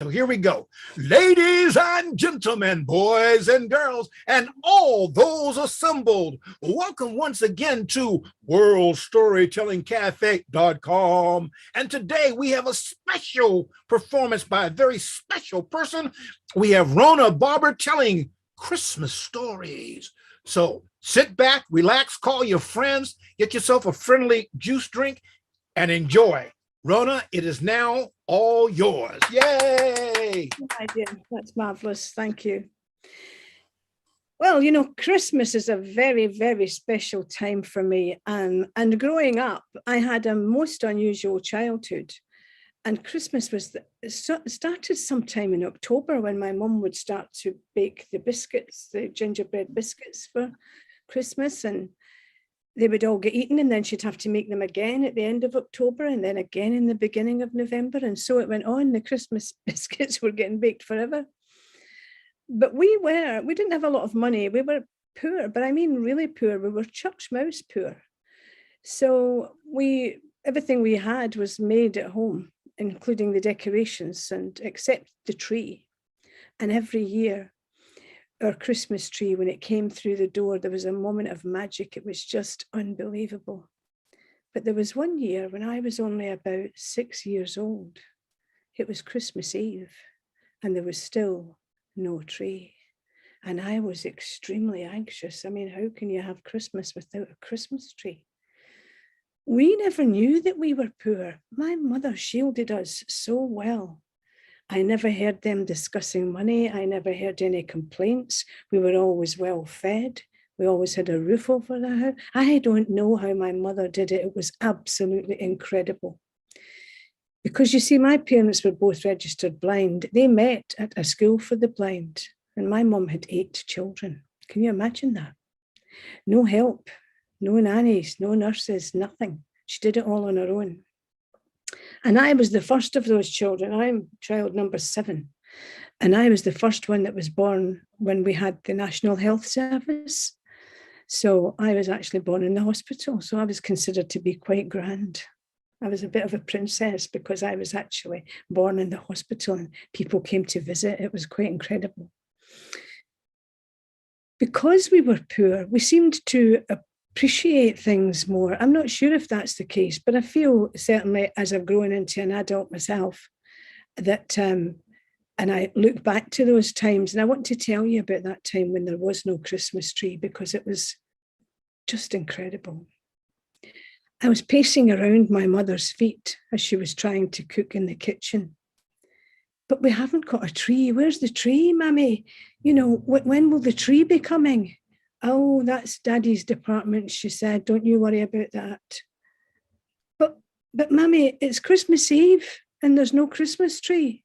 So here we go. Ladies and gentlemen, boys and girls, and all those assembled, welcome once again to worldstorytellingcafe.com. And today we have a special performance by a very special person. We have Rona Barbour telling Christmas stories. So sit back, relax, call your friends, get yourself a friendly juice drink, and enjoy. Rona, it is now all yours. Yay! My dear, that's marvelous. Thank you. Well, Christmas is a very, very special time for me. And growing up, I had a most unusual childhood. And Christmas started sometime in October when my mum would start to bake the biscuits, the gingerbread biscuits for Christmas. And they would all get eaten, and then she'd have to make them again at the end of October and then again in the beginning of November. And so it went on. The Christmas biscuits were getting baked forever. But we didn't have a lot of money. We were poor, but I mean really poor. We were church mouse poor. So everything we had was made at home, including the decorations and except the tree. And every year, our Christmas tree, when it came through the door, there was a moment of magic. It was just unbelievable. But there was one year when I was only about 6 years old. It was Christmas Eve, and there was still no tree. And I was extremely anxious. I mean, how can you have Christmas without a Christmas tree? We never knew that we were poor. My mother shielded us so well. I never heard them discussing money. I never heard any complaints. We were always well fed. We always had a roof over the house. I don't know how my mother did it. It was absolutely incredible. Because you see, my parents were both registered blind. They met at a school for the blind, and my mum had 8 children. Can you imagine that? No help, no nannies, no nurses, nothing. She did it all on her own. And I was the first of those children. I'm child number 7. And I was the first one that was born when we had the National Health Service. So I was actually born in the hospital. So I was considered to be quite grand. I was a bit of a princess because I was actually born in the hospital and people came to visit. It was quite incredible. Because we were poor, we seemed to appreciate things more. I'm not sure if that's the case, but I feel certainly as I've grown into an adult myself that, and I look back to those times, and I want to tell you about that time when there was no Christmas tree because it was just incredible. I was pacing around my mother's feet as she was trying to cook in the kitchen. But we haven't got a tree. Where's the tree, Mammy? When will the tree be coming? Oh, that's Daddy's department, she said. Don't you worry about that. But Mammy, it's Christmas Eve and there's no Christmas tree.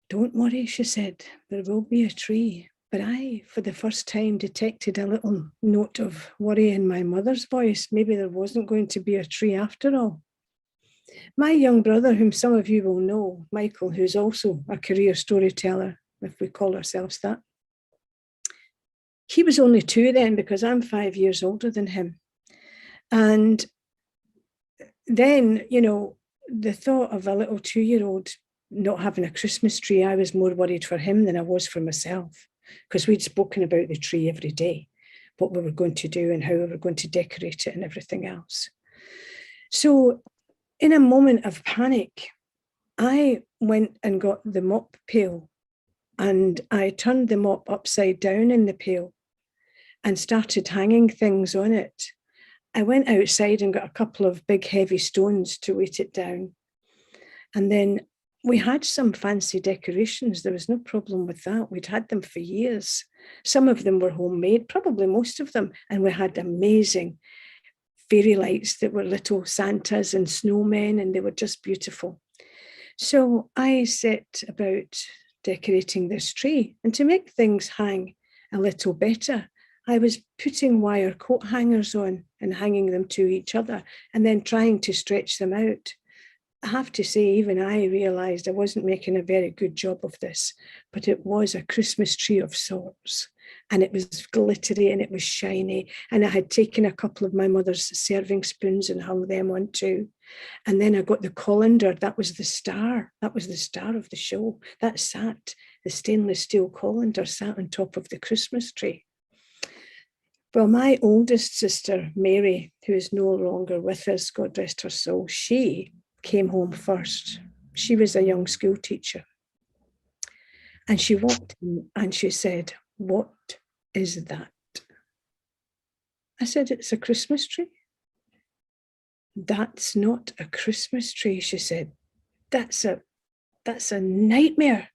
Don't worry, she said. There will be a tree. But I, for the first time, detected a little note of worry in my mother's voice. Maybe there wasn't going to be a tree after all. My young brother, whom some of you will know, Michael, who's also a career storyteller, if we call ourselves that, he was only 2 then because I'm 5 years older than him. And then, the thought of a little 2-year-old not having a Christmas tree, I was more worried for him than I was for myself because we'd spoken about the tree every day, what we were going to do and how we were going to decorate it and everything else. So in a moment of panic, I went and got the mop pail and I turned the mop upside down in the pail and started hanging things on it. I went outside and got a couple of big heavy stones to weight it down. And then we had some fancy decorations. There was no problem with that. We'd had them for years. Some of them were homemade, probably most of them. And we had amazing fairy lights that were little Santas and snowmen, and they were just beautiful. So I set about decorating this tree. And to make things hang a little better, I was putting wire coat hangers on and hanging them to each other and then trying to stretch them out. I have to say, even I realised I wasn't making a very good job of this, but it was a Christmas tree of sorts. And it was glittery and it was shiny. And I had taken a couple of my mother's serving spoons and hung them on too. And then I got the colander. That was the star. That was the star of the show. That sat, the stainless steel colander sat on top of the Christmas tree. Well, my oldest sister, Mary, who is no longer with us, God rest her soul, she came home first. She was a young school teacher. And she walked in and she said, "What is that?" I said, "It's a Christmas tree." "That's not a Christmas tree," she said. That's a nightmare.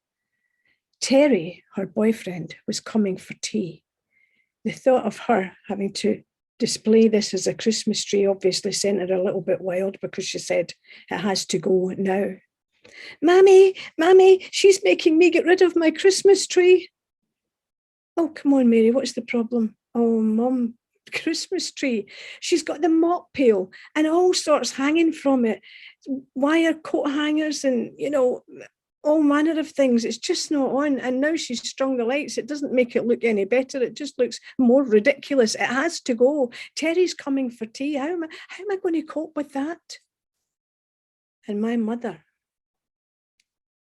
Terry, her boyfriend, was coming for tea. The thought of her having to display this as a Christmas tree obviously sent her a little bit wild, because she said, "It has to go now." Mammy, she's making me get rid of my Christmas tree." "Oh, come on, Mary, what's the problem?" "Oh, Mum, Christmas tree. She's got the mop pail and all sorts hanging from it. Wire coat hangers and, all manner of things. It's just not on. And now she's strung the lights. It doesn't make it look any better. It just looks more ridiculous. It has to go. Terry's coming for tea. How am I going to cope with that?" And my mother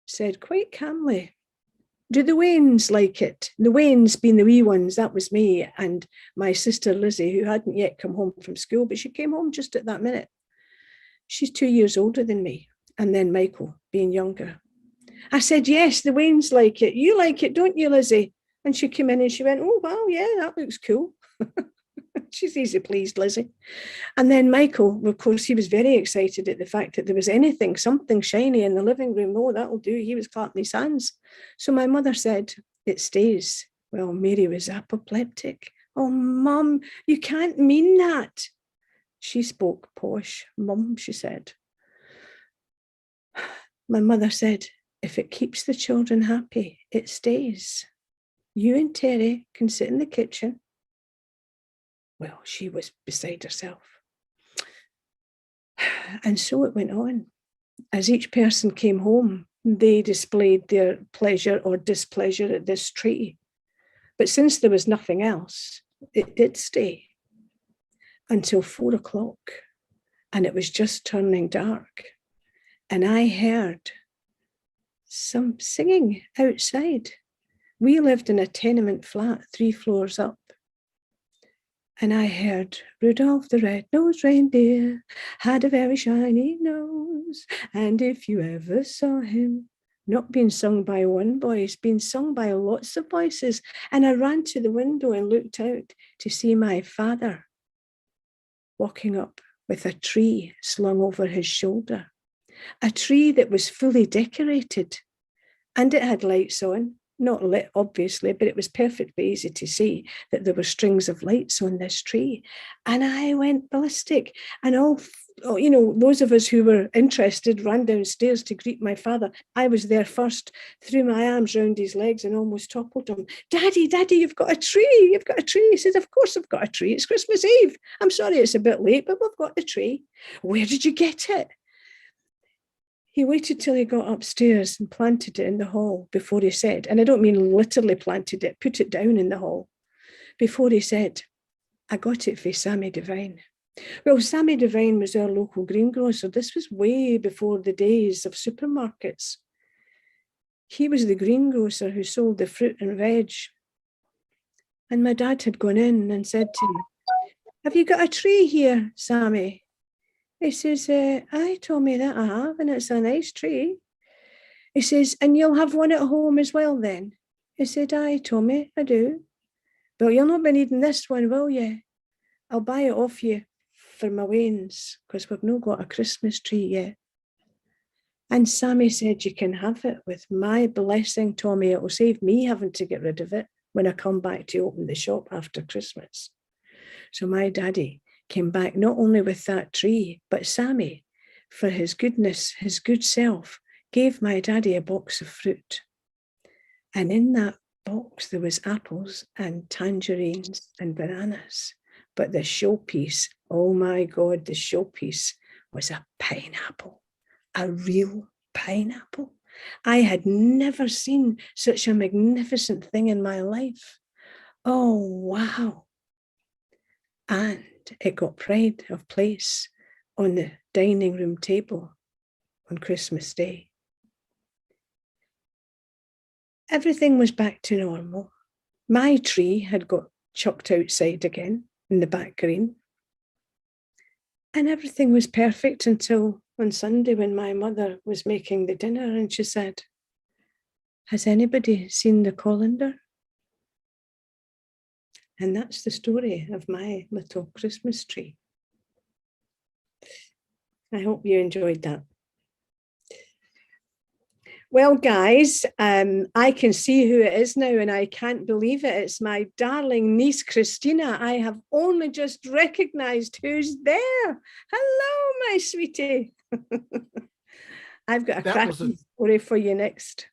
said quite calmly, "Do the Waynes like it?" The Waynes being the wee ones, that was me and my sister Lizzie, who hadn't yet come home from school, but she came home just at that minute. She's 2 years older than me. And then Michael, being younger. I said, "Yes, the Waynes like it. You like it, don't you, Lizzie?" And she came in and she went, "Oh, wow, yeah, that looks cool." She's easy pleased, Lizzie. And then Michael, of course, he was very excited at the fact that there was something shiny in the living room. "Oh, that'll do." He was clapping his hands. So my mother said, "It stays." Well, Mary was apoplectic. "Oh, Mum, you can't mean that." She spoke posh. "Mum," she said. My mother said, "If it keeps the children happy, it stays. You and Terry can sit in the kitchen." Well, she was beside herself. And so it went on. As each person came home, they displayed their pleasure or displeasure at this tree. But since there was nothing else, it did stay until 4 o'clock. And it was just turning dark. And I heard some singing outside. We lived in a tenement flat 3 floors up. And I heard, "Rudolph the red-nosed reindeer had a very shiny nose. And if you ever saw him," not being sung by one voice, being sung by lots of voices. And I ran to the window and looked out to see my father walking up with a tree slung over his shoulder. A tree that was fully decorated. And it had lights on. Not lit, obviously, but it was perfectly easy to see that there were strings of lights on this tree. And I went ballistic. And those of us who were interested ran downstairs to greet my father. I was there first, threw my arms round his legs and almost toppled him. Daddy, you've got a tree. You've got a tree." He said, "Of course I've got a tree. It's Christmas Eve. I'm sorry it's a bit late, but we've got the tree." "Where did you get it?" He waited till he got upstairs and planted it in the hall before he said, and I don't mean literally planted it, put it down in the hall, before he said, "I got it for Sammy Devine." Well, Sammy Devine was our local greengrocer. This was way before the days of supermarkets. He was the greengrocer who sold the fruit and veg. And my dad had gone in and said to him, "Have you got a tree here, Sammy?" He says, "Aye, Tommy, that I have, and it's a nice tree." He says, "And you'll have one at home as well then?" He said, "Aye, Tommy, I do." "Well, you'll not be needing this one, will you? I'll buy it off you for my Waynes, because we've not got a Christmas tree yet." And Sammy said, "You can have it with my blessing, Tommy. It will save me having to get rid of it when I come back to open the shop after Christmas." So my daddy came back not only with that tree, but Sammy, for his goodness, his good self, gave my daddy a box of fruit. And in that box, there was apples and tangerines and bananas. But the showpiece, oh my God, the showpiece was a pineapple. a real pineapple. I had never seen such a magnificent thing in my life. Oh, wow. And it got pride of place on the dining room table on Christmas Day. Everything was back to normal. My tree had got chucked outside again in the back green. And everything was perfect until on Sunday when my mother was making the dinner and she said, "Has anybody seen the colander?" And that's the story of my little Christmas tree. I hope you enjoyed that. Well, guys, I can see who it is now and I can't believe it. It's my darling niece, Christina. I have only just recognised who's there. Hello, my sweetie. I've got a cracking story for you next.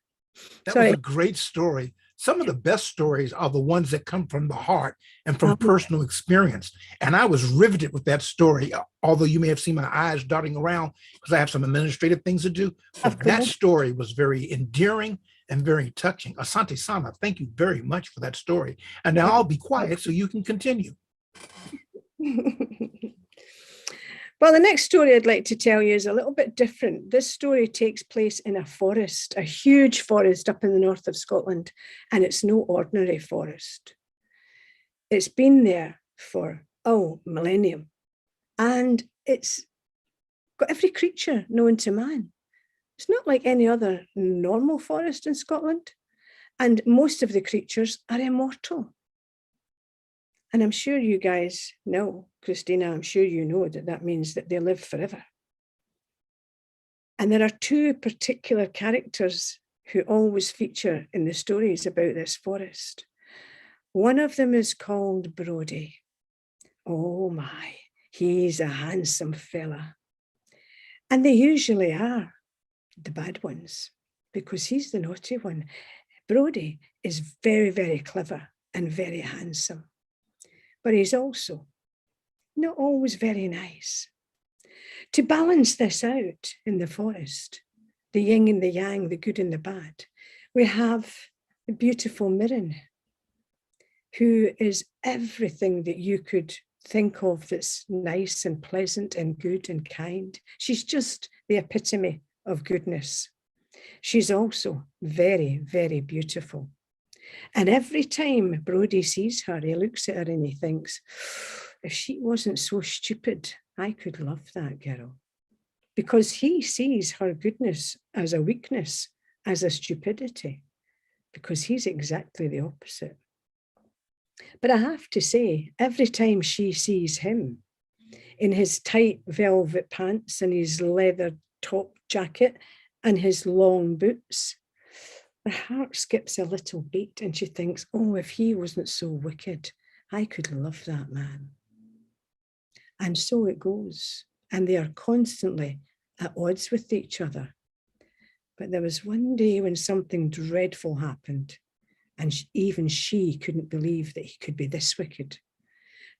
That was a great story. Some of the best stories are the ones that come from the heart and from personal experience. And I was riveted with that story, although you may have seen my eyes darting around because I have some administrative things to do. But that story was very endearing and very touching. Asante Sama, thank you very much for that story. And now I'll be quiet so you can continue. Well, the next story I'd like to tell you is a little bit different. This story takes place in a forest, a huge forest up in the north of Scotland, and it's no ordinary forest. It's been there for, millennium, and it's got every creature known to man. It's not like any other normal forest in Scotland, and most of the creatures are immortal. And I'm sure you guys know, Christina, I'm sure you know that means that they live forever. And there are two particular characters who always feature in the stories about this forest. One of them is called Brodie. Oh my, he's a handsome fella. And they usually are the bad ones because he's the naughty one. Brodie is very, very clever and very handsome. But he's also not always very nice. To balance this out in the forest, the yin and the yang, the good and the bad, we have the beautiful Mirren, who is everything that you could think of that's nice and pleasant and good and kind. She's just the epitome of goodness. She's also very, very beautiful. And every time Brodie sees her, he looks at her and he thinks, if she wasn't so stupid, I could love that girl. Because he sees her goodness as a weakness, as a stupidity, because he's exactly the opposite. But I have to say, every time she sees him in his tight velvet pants and his leather top jacket and his long boots, her heart skips a little beat and she thinks, if he wasn't so wicked, I could love that man. And so it goes. And they are constantly at odds with each other. But there was one day when something dreadful happened and even she couldn't believe that he could be this wicked.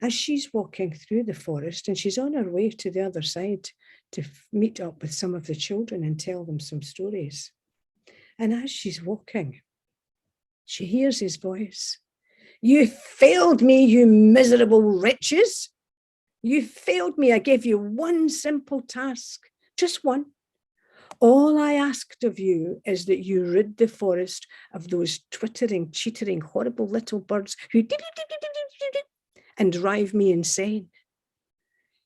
As she's walking through the forest and she's on her way to the other side to meet up with some of the children and tell them some stories. And as she's walking, she hears his voice. You failed me, you miserable wretches. You failed me. I gave you one simple task, just one. All I asked of you is that you rid the forest of those twittering, cheatering, horrible little birds who and drive me insane.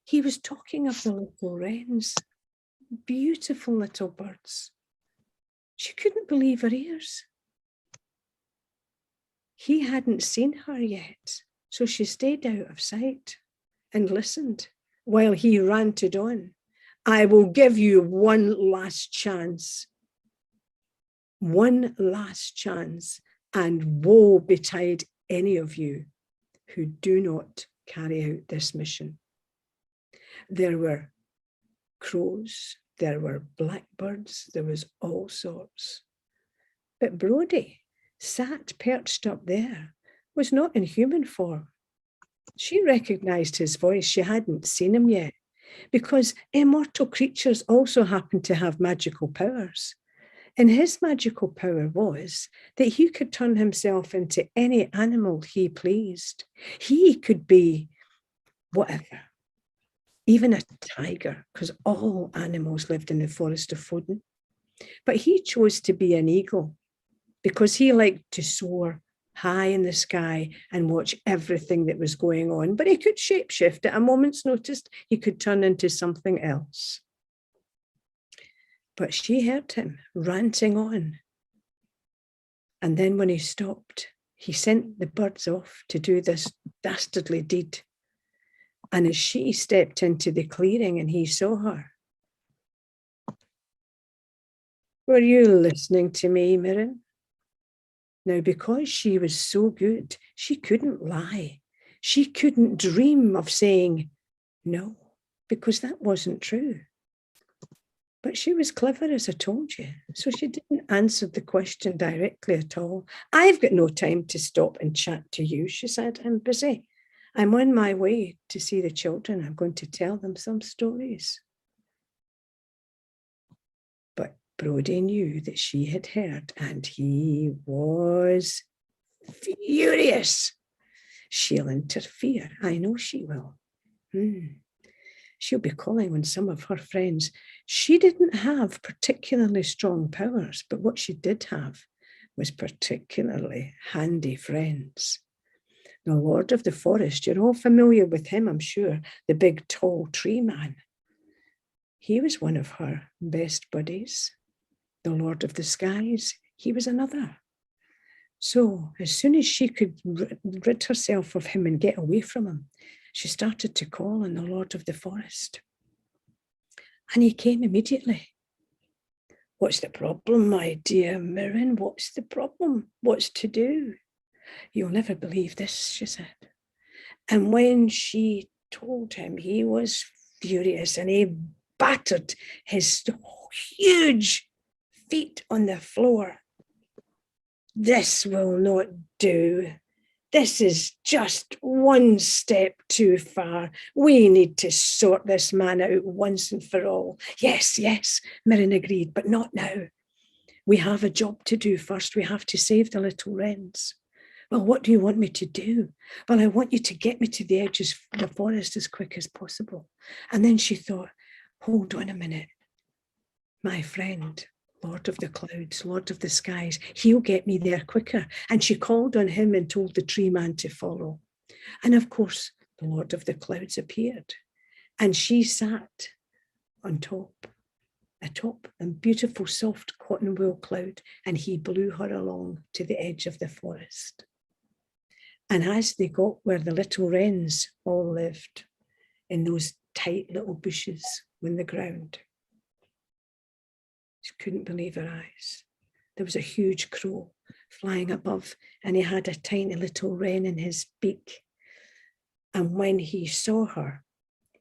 He was talking of the little wrens, beautiful little birds. She couldn't believe her ears. He hadn't seen her yet, so she stayed out of sight and listened while he ranted on. I will give you one last chance. One last chance, and woe betide any of you who do not carry out this mission. There were crows, there were blackbirds, there was all sorts. But Brodie, sat perched up there, was not in human form. She recognised his voice. She hadn't seen him yet. because immortal creatures also happen to have magical powers. And his magical power was that he could turn himself into any animal he pleased. He could be whatever, even a tiger, because all animals lived in the forest of Foden. But he chose to be an eagle because he liked to soar high in the sky and watch everything that was going on. But he could shapeshift at a moment's notice. He could turn into something else. But she heard him ranting on. And then when he stopped, he sent the birds off to do this dastardly deed. And as she stepped into the clearing and he saw her, were you listening to me, Mirren? Now, because she was so good, she couldn't lie. She couldn't dream of saying no, because that wasn't true. But she was clever, as I told you, so she didn't answer the question directly at all. I've got no time to stop and chat to you, she said. I'm busy. I'm on my way to see the children. I'm going to tell them some stories. But Brodie knew that she had heard, and he was furious. She'll interfere. I know she will. She'll be calling on some of her friends. She didn't have particularly strong powers, but what she did have was particularly handy friends. The Lord of the Forest, you're all familiar with him, I'm sure, the big tall tree man. He was one of her best buddies. The Lord of the Skies, he was another. So as soon as she could rid herself of him and get away from him, she started to call on the Lord of the Forest. And he came immediately. What's the problem, my dear Mirren? What's the problem? What's to do? You'll never believe this, she said. And when she told him, he was furious and he battered his huge feet on the floor. This will not do. This is just one step too far. We need to sort this man out once and for all. Yes, Mirren agreed, but not now. We have a job to do first. We have to save the little wrens. Well, what do you want me to do? Well, I want you to get me to the edges of the forest as quick as possible. And then she thought, hold on a minute. My friend, Lord of the Clouds, Lord of the Skies, he'll get me there quicker. And she called on him and told the tree man to follow. And of course, the Lord of the Clouds appeared. And she sat on top, atop a beautiful soft cotton wool cloud, and he blew her along to the edge of the forest. And as they got where the little wrens all lived, in those tight little bushes on the ground, she couldn't believe her eyes. There was a huge crow flying above, and he had a tiny little wren in his beak. And when he saw her,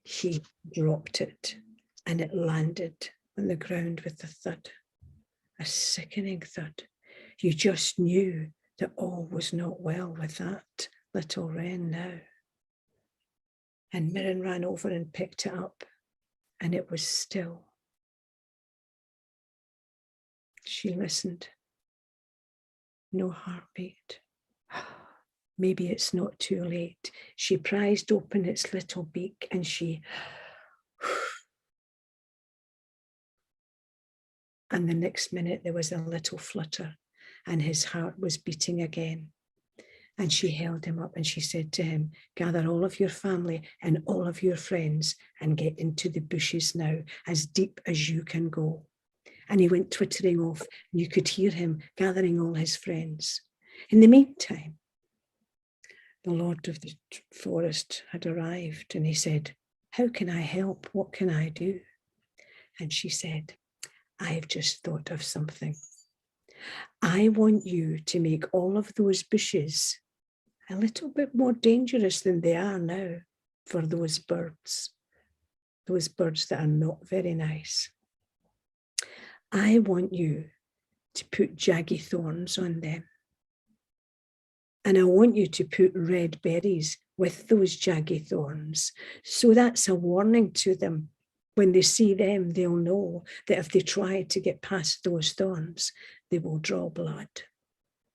he dropped it, and it landed on the ground with a thud, a sickening thud. You just knew that all was not well with that little wren now. And Mirren ran over and picked it up, and it was still. She listened. No heartbeat. Maybe it's not too late. She prized open its little beak and she... And the next minute there was a little flutter and his heart was beating again. And she held him up and she said to him, gather all of your family and all of your friends and get into the bushes now, as deep as you can go. And he went twittering off, and you could hear him gathering all his friends. In the meantime, the Lord of the Forest had arrived, and he said, how can I help? What can I do? And she said, I've just thought of something. I want you to make all of those bushes a little bit more dangerous than they are now for those birds that are not very nice. I want you to put jaggy thorns on them. And I want you to put red berries with those jaggy thorns. So that's a warning to them. When they see them, they'll know that if they try to get past those thorns, they will draw blood.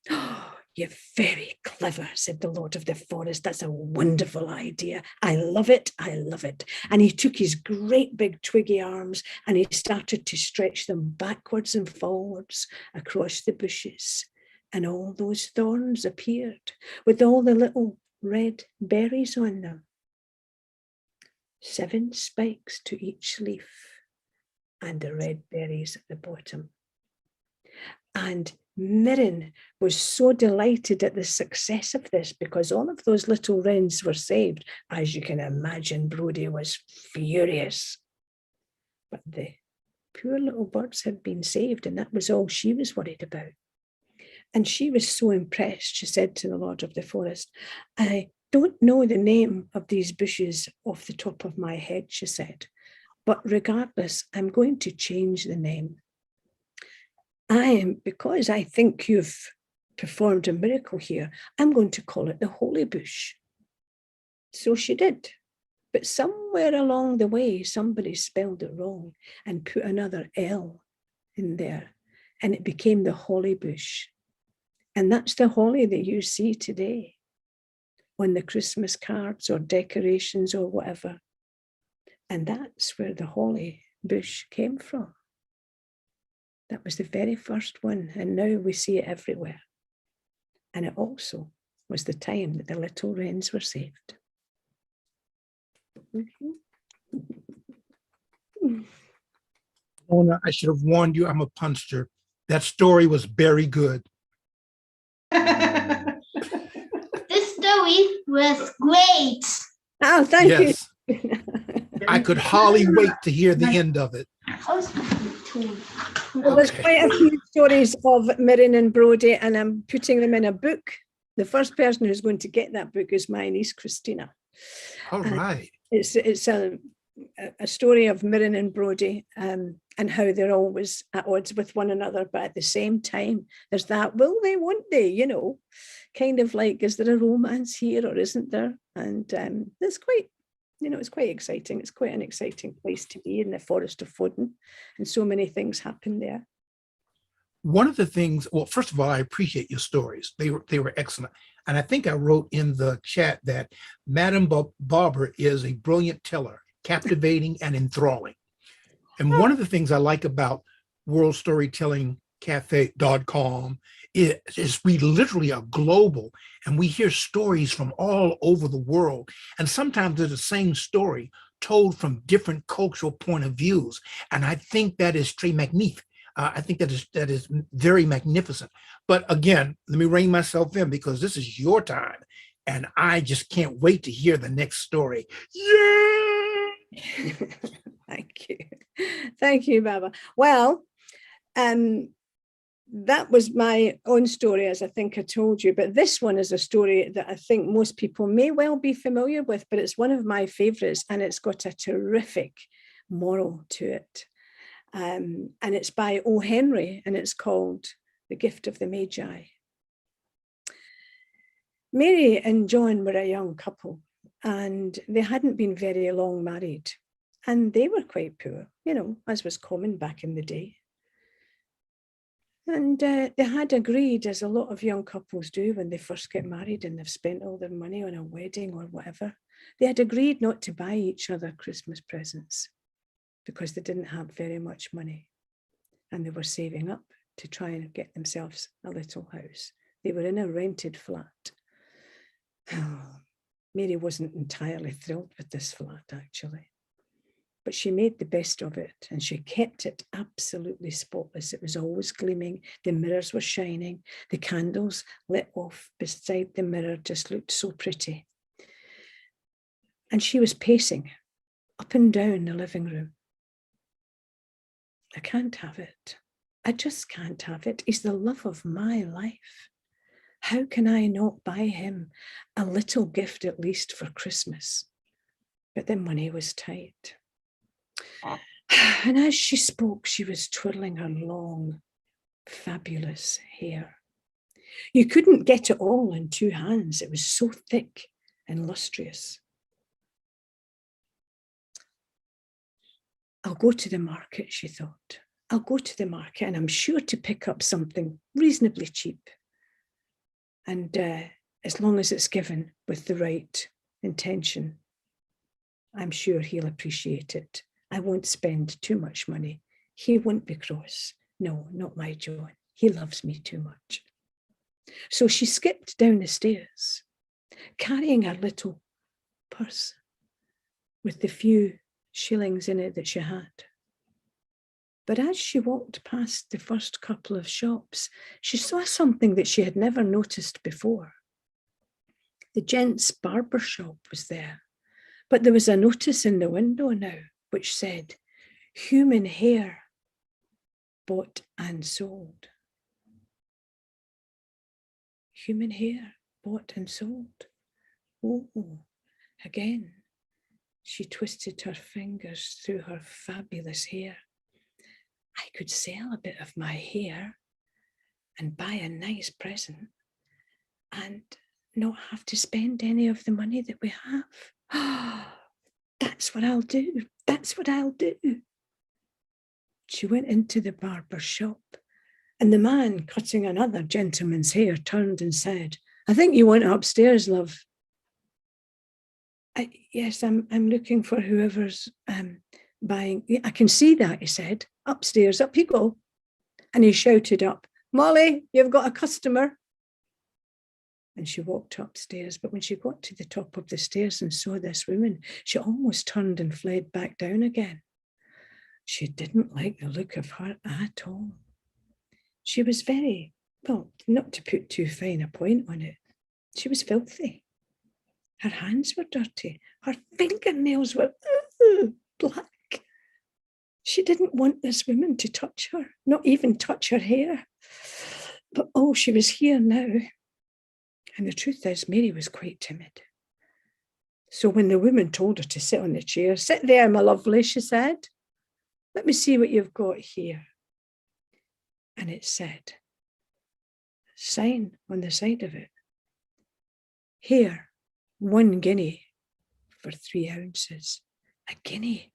Oh, you're very clever, said the Lord of the Forest. That's a wonderful idea. I love it. I love it. And he took his great big twiggy arms and he started to stretch them backwards and forwards across the bushes. And all those thorns appeared with all the little red berries on them. 7 spikes to each leaf and the red berries at the bottom. And Mirren was so delighted at the success of this because all of those little wrens were saved. As you can imagine, Brodie was furious. But the poor little birds had been saved, and that was all she was worried about. And she was so impressed, she said to the Lord of the Forest, I don't know the name of these bushes off the top of my head, she said, but regardless, I'm going to change the name. Because I think you've performed a miracle here, I'm going to call it the Holy Bush. So she did. But somewhere along the way, somebody spelled it wrong and put another L in there, and it became the Holly Bush. And that's the holly that you see today on the Christmas cards or decorations or whatever. And that's where the Holly Bush came from. That was the very first one, and now we see it everywhere. And it also was the time that the little wrens were saved. Rona, I should have warned you, I'm a punster. That story was very good. This story was great. Oh, thank you. I could hardly wait to hear the end of it. Well, there's quite a few stories of Mirren and Brodie, and I'm putting them in a book. The first person who's going to get that book is my niece, Christina. All right. It's a story of Mirren and Brodie and how they're always at odds with one another, but at the same time, there's that, will they, won't they, you know, kind of like, is there a romance here or isn't there? And it's quite, you know, it's quite exciting. It's quite an exciting place to be in the Forest of Fodden, and so many things happen there. One of the things, well, first of all, I appreciate your stories. They were excellent. And I think I wrote in the chat that Madame Barbour is a brilliant teller, captivating and enthralling. And one of the things I like about worldstorytellingcafe.com is we literally are global, and we hear stories from all over the world. And sometimes they're the same story told from different cultural point of views. And I think that is très magnifique. I think that is very magnificent. But again, let me rein myself in because this is your time, and I just can't wait to hear the next story. Yeah! Thank you, Baba. Well, that was my own story, as I think I told you, but this one is a story that I think most people may well be familiar with, but it's one of my favorites, and it's got a terrific moral to it. And it's by O. Henry, and it's called The Gift of the Magi. Mary and John were a young couple, and they hadn't been very long married, and they were quite poor, you know, as was common back in the day. And they had agreed, as a lot of young couples do when they first get married and they've spent all their money on a wedding or whatever, they had agreed not to buy each other Christmas presents because they didn't have very much money, and they were saving up to try and get themselves a little house. They were in a rented flat. Mary wasn't entirely thrilled with this flat, actually, but she made the best of it, and she kept it absolutely spotless. It was always gleaming. The mirrors were shining. The candles lit off beside the mirror just looked so pretty. And she was pacing up and down the living room. I can't have it. I just can't have it. He's the love of my life. How can I not buy him a little gift at least for Christmas? But the money was tight. And as she spoke, she was twirling her long, fabulous hair. You couldn't get it all in 2 hands. It was so thick and lustrous. I'll go to the market, she thought. I'll go to the market and I'm sure to pick up something reasonably cheap. And as long as it's given with the right intention, I'm sure he'll appreciate it. I won't spend too much money. He won't be cross. No, not my John. He loves me too much. So she skipped down the stairs, carrying her little purse with the few shillings in it that she had. But as she walked past the first couple of shops, she saw something that she had never noticed before. The gents' barber shop was there, but there was a notice in the window now which said, "Human hair bought and sold." Human hair bought and sold. Oh, again, she twisted her fingers through her fabulous hair. I could sell a bit of my hair and buy a nice present and not have to spend any of the money that we have. That's what I'll do. That's what I'll do. She went into the barber shop, and the man cutting another gentleman's hair turned and said, "I think you went upstairs, love." Yes, I'm looking for whoever's buying. I can see that, he said. "Upstairs, up you go." And he shouted up, "Molly, you've got a customer." And she walked upstairs, but when she got to the top of the stairs and saw this woman, she almost turned and fled back down again. She didn't like the look of her at all. She was very, well, not to put too fine a point on it, she was filthy. Her hands were dirty. Her fingernails were black. She didn't want this woman to touch her, not even touch her hair. But oh, she was here now. And the truth is, Mary was quite timid. So when the woman told her to sit on the chair, "Sit there, my lovely," she said. "Let me see what you've got here." And it said, sign on the side of it, "Here, 1 guinea for 3 ounces. A guinea.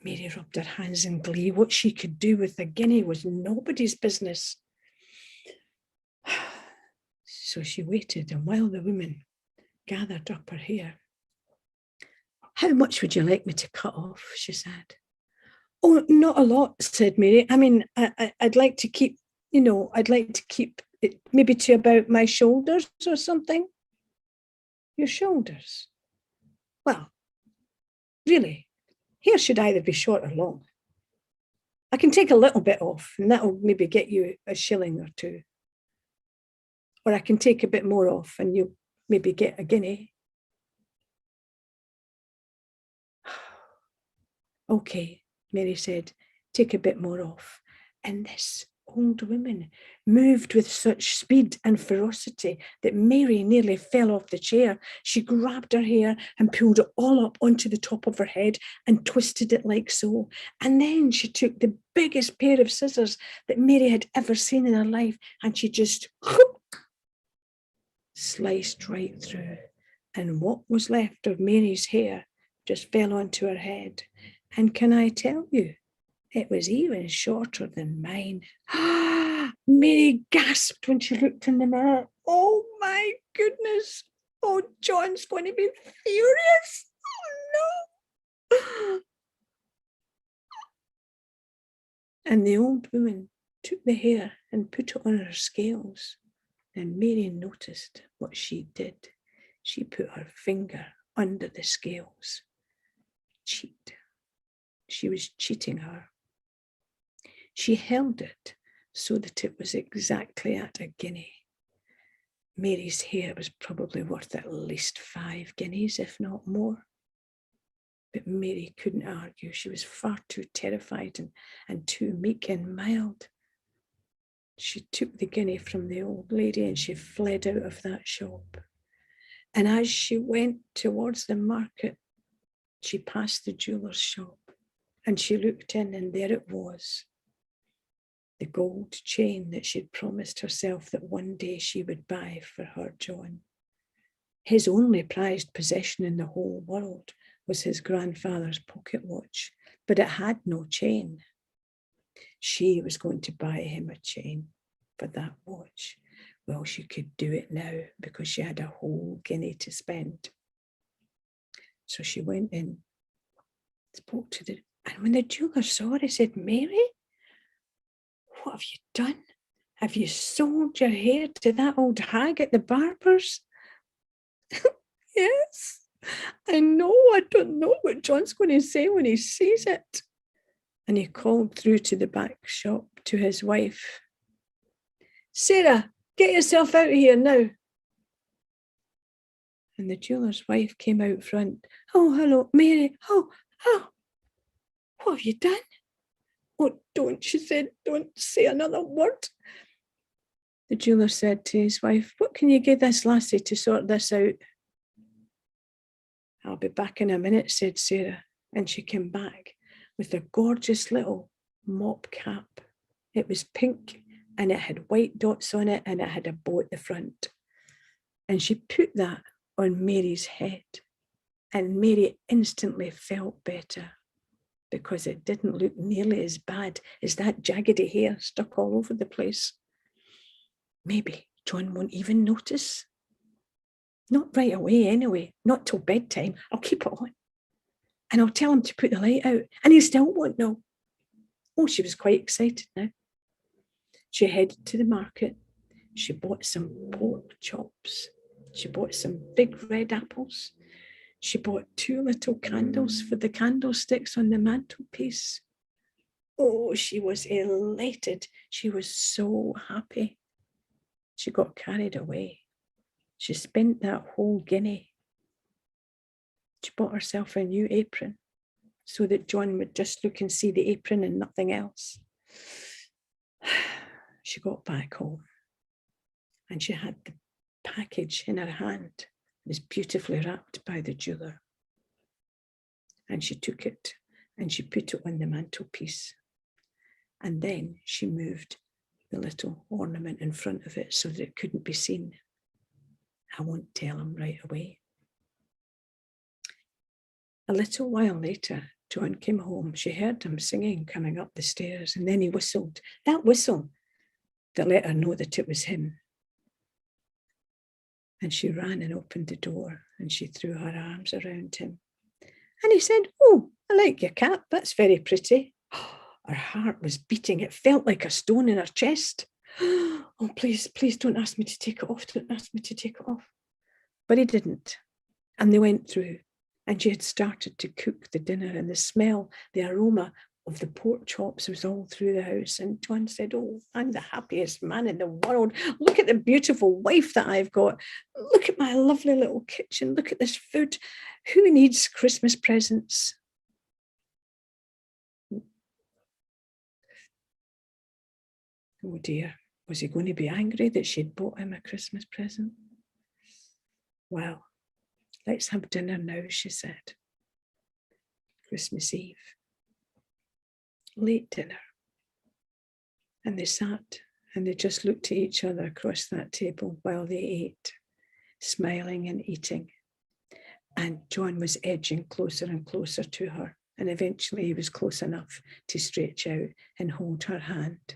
Mary rubbed her hands in glee. What she could do with a guinea was nobody's business. So she waited, and while the woman gathered up her hair, "How much would you like me to cut off?" she said. "Oh, not a lot," said Mary. "I mean, I'd like to keep, I'd like to keep it maybe to about my shoulders or something." "Your shoulders? Well, really, hair should either be short or long. I can take a little bit off, and that'll maybe get you a shilling or 2. Or I can take a bit more off, and you'll maybe get a guinea." "Okay," Mary said, "take a bit more off." And this old woman moved with such speed and ferocity that Mary nearly fell off the chair. She grabbed her hair and pulled it all up onto the top of her head and twisted it like so. And then she took the biggest pair of scissors that Mary had ever seen in her life, and she just sliced right through. And what was left of Mary's hair just fell onto her head. And can I tell you, it was even shorter than mine. Mary gasped when she looked in the mirror. "Oh my goodness. Oh, John's going to be furious. Oh no." And the old woman took the hair and put it on her scales. And Mary noticed what she did. She put her finger under the scales. Cheat. She was cheating her. She held it so that it was exactly at a guinea. Mary's hair was probably worth at least 5 guineas, if not more. But Mary couldn't argue. She was far too terrified and too meek and mild. She took the guinea from the old lady and she fled out of that shop. And as she went towards the market, she passed the jeweller's shop and she looked in, and there it was. the gold chain that she'd promised herself that one day she would buy for her John. His only prized possession in the whole world was his grandfather's pocket watch, but it had no chain. She was going to buy him a chain for that watch. Well, she could do it now because she had a whole guinea to spend. So she went in, spoke to the, and when the jeweller saw her, he said, "Mary, what have you done? Have you sold your hair to that old hag at the barber's?" "Yes, I know. I don't know what John's going to say when he sees it." And he called through to the back shop to his wife. "Sarah, get yourself out of here now." And the jeweller's wife came out front. "Oh, hello, Mary. Oh, what have you done?" "Oh, don't," she said, "don't say another word." The jeweller said to his wife, "What can you give this lassie to sort this out?" "I'll be back in a minute," said Sarah. And she came back with a gorgeous little mop cap. It was pink and it had white dots on it and it had a bow at the front. And she put that on Mary's head. And Mary instantly felt better because it didn't look nearly as bad as that jaggedy hair stuck all over the place. Maybe John won't even notice. Not right away anyway, not till bedtime. I'll keep it on. And I'll tell him to put the light out and he still won't know. Oh, she was quite excited now. She headed to the market. She bought some pork chops. She bought some big red apples. She bought 2 little candles for the candlesticks on the mantelpiece. Oh, she was elated. She was so happy. She got carried away. She spent that whole guinea. She bought herself a new apron so that John would just look and see the apron and nothing else. She got back home and she had the package in her hand. It was beautifully wrapped by the jeweller. And she took it and she put it on the mantelpiece. And then she moved the little ornament in front of it so that it couldn't be seen. I won't tell him right away. A little while later, John came home. She heard him singing coming up the stairs, and then he whistled. That whistle that let her know that it was him. And she ran and opened the door and she threw her arms around him. And he said, "Oh, I like your cap. That's very pretty." Her heart was beating. It felt like a stone in her chest. "Oh, please, please don't ask me to take it off. Don't ask me to take it off." But he didn't. And they went through. And she had started to cook the dinner and the smell, the aroma of the pork chops was all through the house. And John said, "Oh, I'm the happiest man in the world. Look at the beautiful wife that I've got. Look at my lovely little kitchen. Look at this food. Who needs Christmas presents?" Oh dear, was he going to be angry that she'd bought him a Christmas present? "Well, let's have dinner now," she said. Christmas Eve. Late dinner. And they sat and they just looked at each other across that table while they ate, smiling and eating. And John was edging closer and closer to her. And eventually he was close enough to stretch out and hold her hand.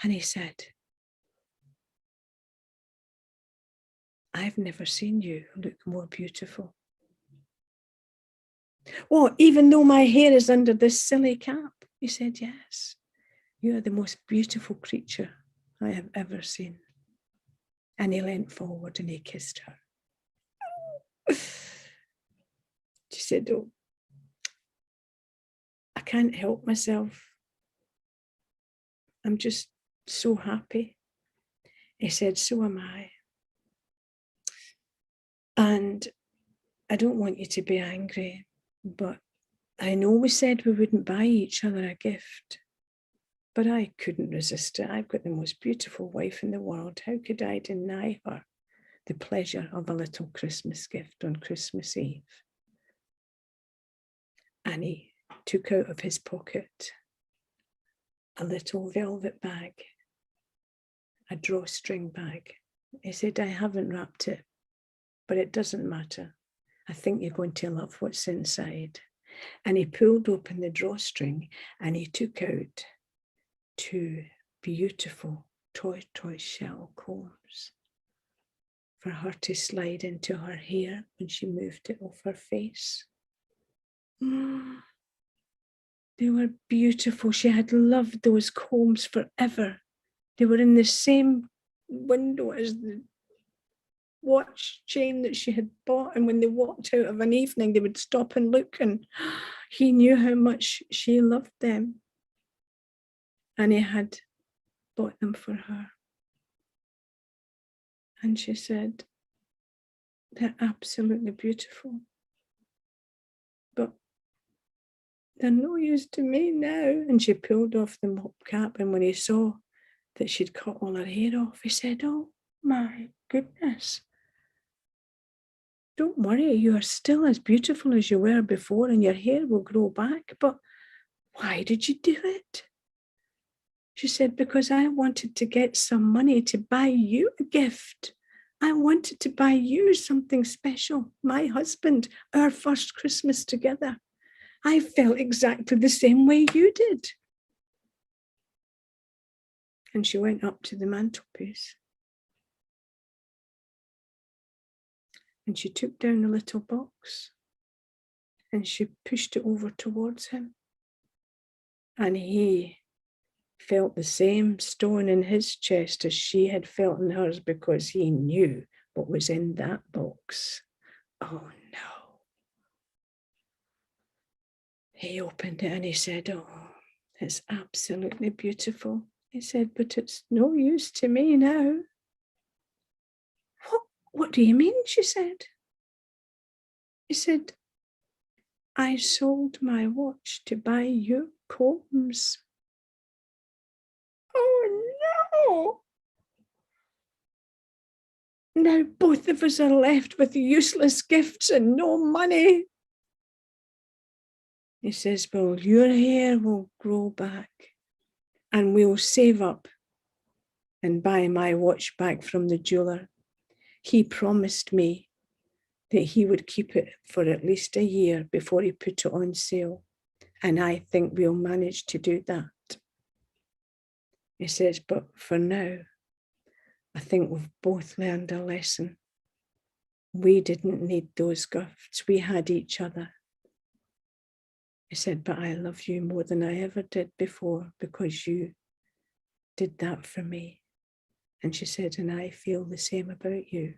And he said, "I've never seen you look more beautiful." "Oh, even though my hair is under this silly cap?" He said, "Yes, you are the most beautiful creature I have ever seen." And he leant forward and he kissed her. She said, "Oh, I can't help myself. I'm just so happy." He said, "So am I. And I don't want you to be angry, but I know we said we wouldn't buy each other a gift, but I couldn't resist it. I've got the most beautiful wife in the world. How could I deny her the pleasure of a little Christmas gift on Christmas Eve?" And he took out of his pocket a little velvet bag, a drawstring bag. He said, I haven't wrapped it, but it doesn't matter. I think you're going to love what's inside. And he pulled open the drawstring and he took out 2 beautiful tortoise-shell combs for her to slide into her hair when she moved it off her face. They were beautiful. She had loved those combs forever. They were in the same window as the watch chain that she had bought, and when they walked out of an evening they would stop and look, and he knew how much she loved them, and he had bought them for her. And she said, they're absolutely beautiful, but they're no use to me now. And she pulled off the mop cap, and when he saw that she'd cut all her hair off, he said, oh my goodness, don't worry, you are still as beautiful as you were before, and your hair will grow back, but why did you do it? She said, because I wanted to get some money to buy you a gift. I wanted to buy you something special. My husband, our first Christmas together. I felt exactly the same way you did. And she went up to the mantelpiece. And she took down a little box and she pushed it over towards him. And he felt the same stone in his chest as she had felt in hers, because he knew what was in that box. Oh no. He opened it and he said, oh, it's absolutely beautiful. He said, but it's no use to me now. What do you mean? She said. He said, I sold my watch to buy your combs. Oh no. Now both of us are left with useless gifts and no money. He says, well, your hair will grow back and we'll save up and buy my watch back from the jeweler. He promised me that he would keep it for at least a year before he put it on sale. And I think we'll manage to do that. He says, but for now, I think we've both learned a lesson. We didn't need those gifts. We had each other. He said, but I love you more than I ever did before, because you did that for me. And she said, and I feel the same about you.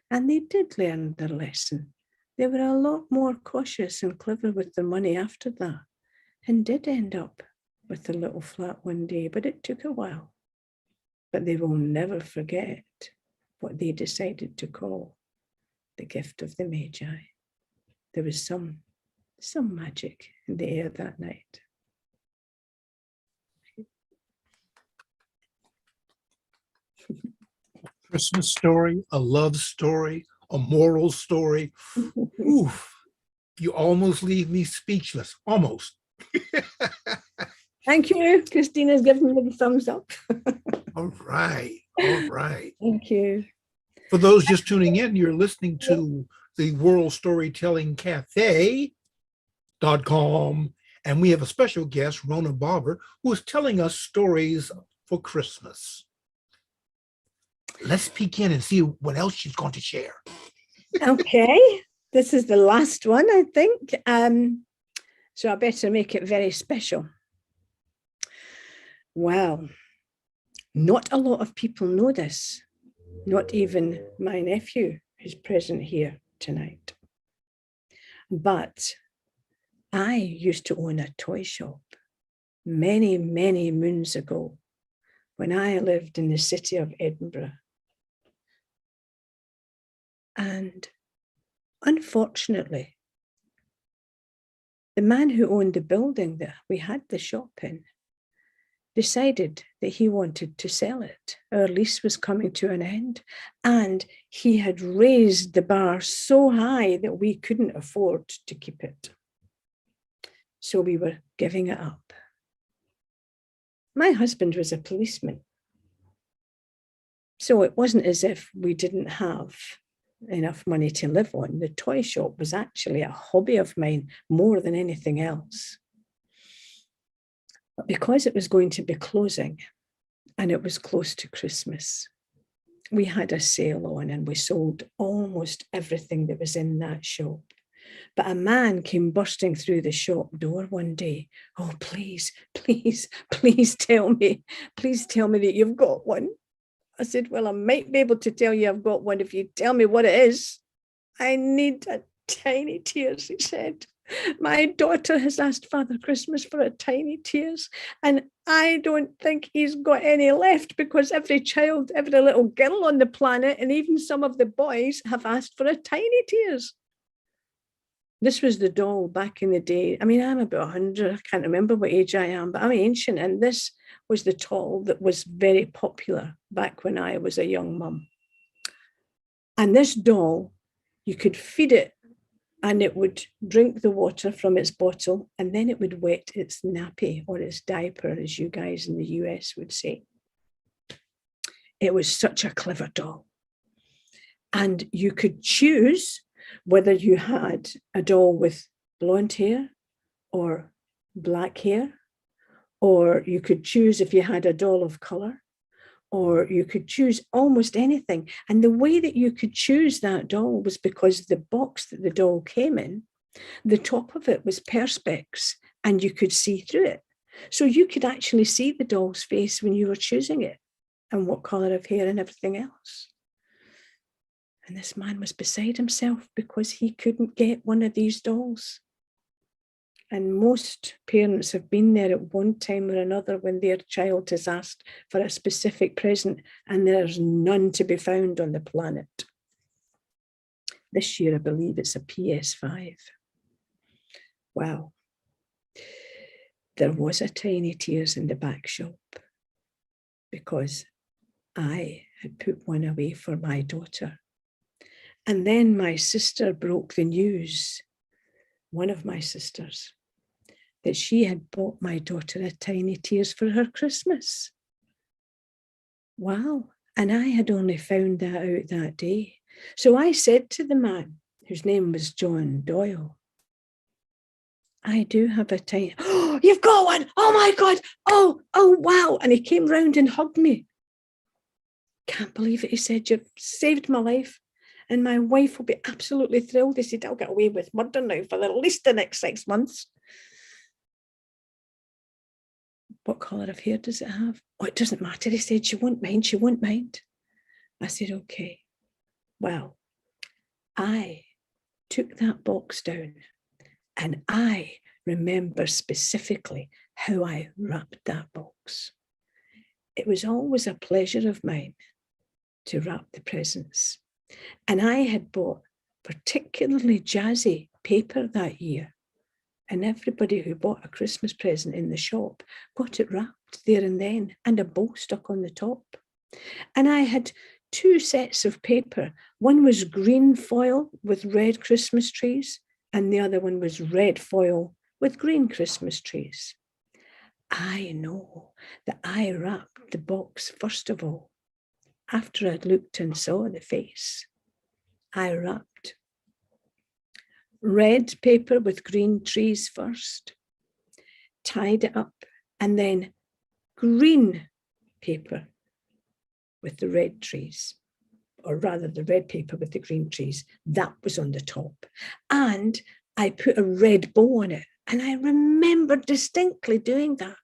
And they did learn their lesson. They were a lot more cautious and clever with their money after that, and did end up with a little flat one day, but it took a while. But they will never forget what they decided to call the gift of the Magi. There was some magic in the air that night. Christmas story, a love story, a moral story. Oof, you almost leave me speechless, almost. Thank you. Christina's giving me the thumbs up. All right, all right. Thank you. For those just tuning in, you're listening to the World Storytelling Cafe.com, and we have a special guest, Rona Barbour, who is telling us stories for Christmas. Let's peek in and see what else she's going to share. Okay, this is the last one, I think. So I better make it very special. Well, not a lot of people know this, not even my nephew who's present here tonight. But I used to own a toy shop many, many moons ago when I lived in the city of Edinburgh. And unfortunately, the man who owned the building that we had the shop in decided that he wanted to sell it. Our lease was coming to an end, and he had raised the bar so high that we couldn't afford to keep it. So we were giving it up. my husband was a policeman. So it wasn't as if we didn't have enough money to live on. The toy shop was actually a hobby of mine more than anything else. But because it was going to be closing and it was close to Christmas, we had a sale on and we sold almost everything that was in that shop. But a man came bursting through the shop door one day. Oh, please, please, please tell me that you've got one. I said, well, I might be able to tell you I've got one if you tell me what it is. I need a tiny tears, he said. My daughter has asked Father Christmas for a tiny tears, and I don't think he's got any left because every child, every little girl on the planet, and even some of the boys have asked for a tiny tears. This was the doll back in the day. I mean, I'm about 100. I can't remember what age I am, but I'm ancient. And this was the doll that was very popular back when I was a young mum. And this doll, you could feed it and it would drink the water from its bottle, and then it would wet its nappy or its diaper, as you guys in the US would say. It was such a clever doll. And you could choose whether you had a doll with blonde hair or black hair, or you could choose if you had a doll of color, or you could choose almost anything. And the way that you could choose that doll was because the box that the doll came in, the top of it was perspex and you could see through it. So you could actually see the doll's face when you were choosing it and what color of hair and everything else. And this man was beside himself because he couldn't get one of these dolls. And most parents have been there at one time or another when their child has asked for a specific present and there's none to be found on the planet. This year, I believe it's a PS5. Wow. There was a tiny tears in the back shop because I had put one away for my daughter. And then my sister broke the news, one of my sisters, that she had bought my daughter a tiny tears for her Christmas. Wow. And I had only found that out that day. So I said to the man, whose name was John Doyle, I do have a tiny, oh, you've got one. Oh my God. Oh, wow. And he came round and hugged me. Can't believe it. He said, you've saved my life. And my wife will be absolutely thrilled. He said, I'll get away with murder now for at least the next 6 months. What colour of hair does it have? Oh, it doesn't matter. He said, she won't mind. She won't mind. I said, okay. Well, I took that box down and I remember specifically how I wrapped that box. It was always a pleasure of mine to wrap the presents. And I had bought particularly jazzy paper that year. And everybody who bought a Christmas present in the shop got it wrapped there and then, and a bow stuck on the top. And I had 2 sets of paper. One was green foil with red Christmas trees, and the other one was red foil with green Christmas trees. I know that I wrapped the box first of all. After I'd looked and saw the face, I wrapped red paper with green trees first, tied it up, and then green paper with the red trees, or rather the red paper with the green trees. That was on the top. And I put a red bow on it. And I remember distinctly doing that.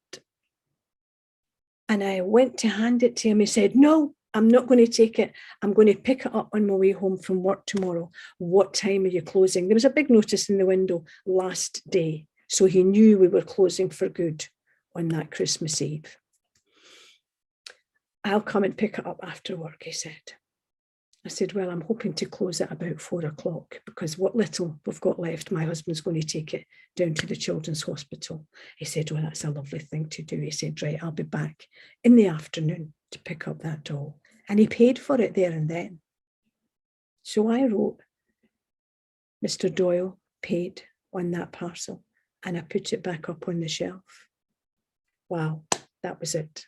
And I went to hand it to him. He said, no, I'm not going to take it. I'm going to pick it up on my way home from work tomorrow. What time are you closing? There was a big notice in the window, last day. So he knew we were closing for good on that Christmas Eve. I'll come and pick it up after work, he said. I said, well, I'm hoping to close at about 4 o'clock because what little we've got left, my husband's going to take it down to the children's hospital. He said, well, that's a lovely thing to do. He said, right, I'll be back in the afternoon to pick up that doll. And he paid for it there and then. So I wrote, Mr. Doyle paid on that parcel, and I put it back up on the shelf. Wow, That was it.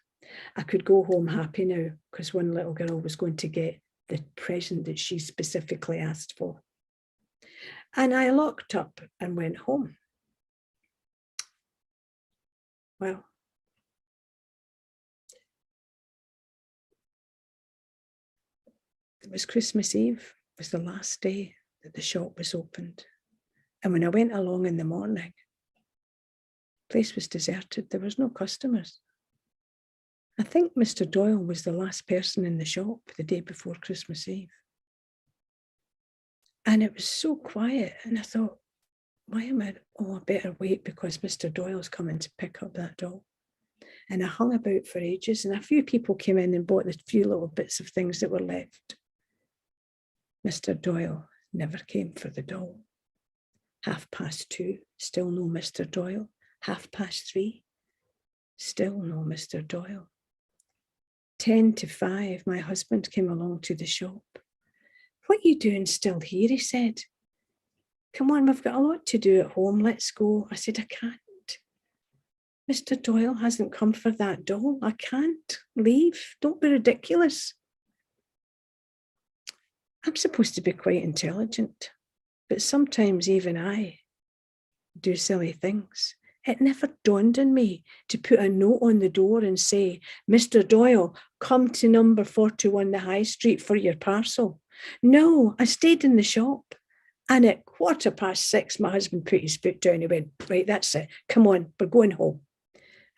I could go home happy now because one little girl was going to get the present that she specifically asked for. And I locked up and went home. Well, it was Christmas Eve, it was the last day that the shop was opened. And when I went along in the morning, the place was deserted. There was no customers. I think Mr. Doyle was the last person in the shop the day before Christmas Eve. And it was so quiet. And I thought, why am I? Oh, I better wait because Mr. Doyle's coming to pick up that doll. And I hung about for ages. And a few people came in and bought the few little bits of things that were left. Mr. Doyle never came for the doll. 2:30, still no Mr. Doyle. 3:30, still no Mr. Doyle. 4:50, my husband came along to the shop. What are you doing still here? He said. Come on, we've got a lot to do at home. Let's go. I said, I can't. Mr. Doyle hasn't come for that doll. I can't leave. Don't be ridiculous. I'm supposed to be quite intelligent, but sometimes even I do silly things. It never dawned on me to put a note on the door and say, Mr. Doyle, come to number 41 the High Street for your parcel. No, I stayed in the shop. And at 6:15, my husband put his foot down. He went, right, that's it. Come on, we're going home.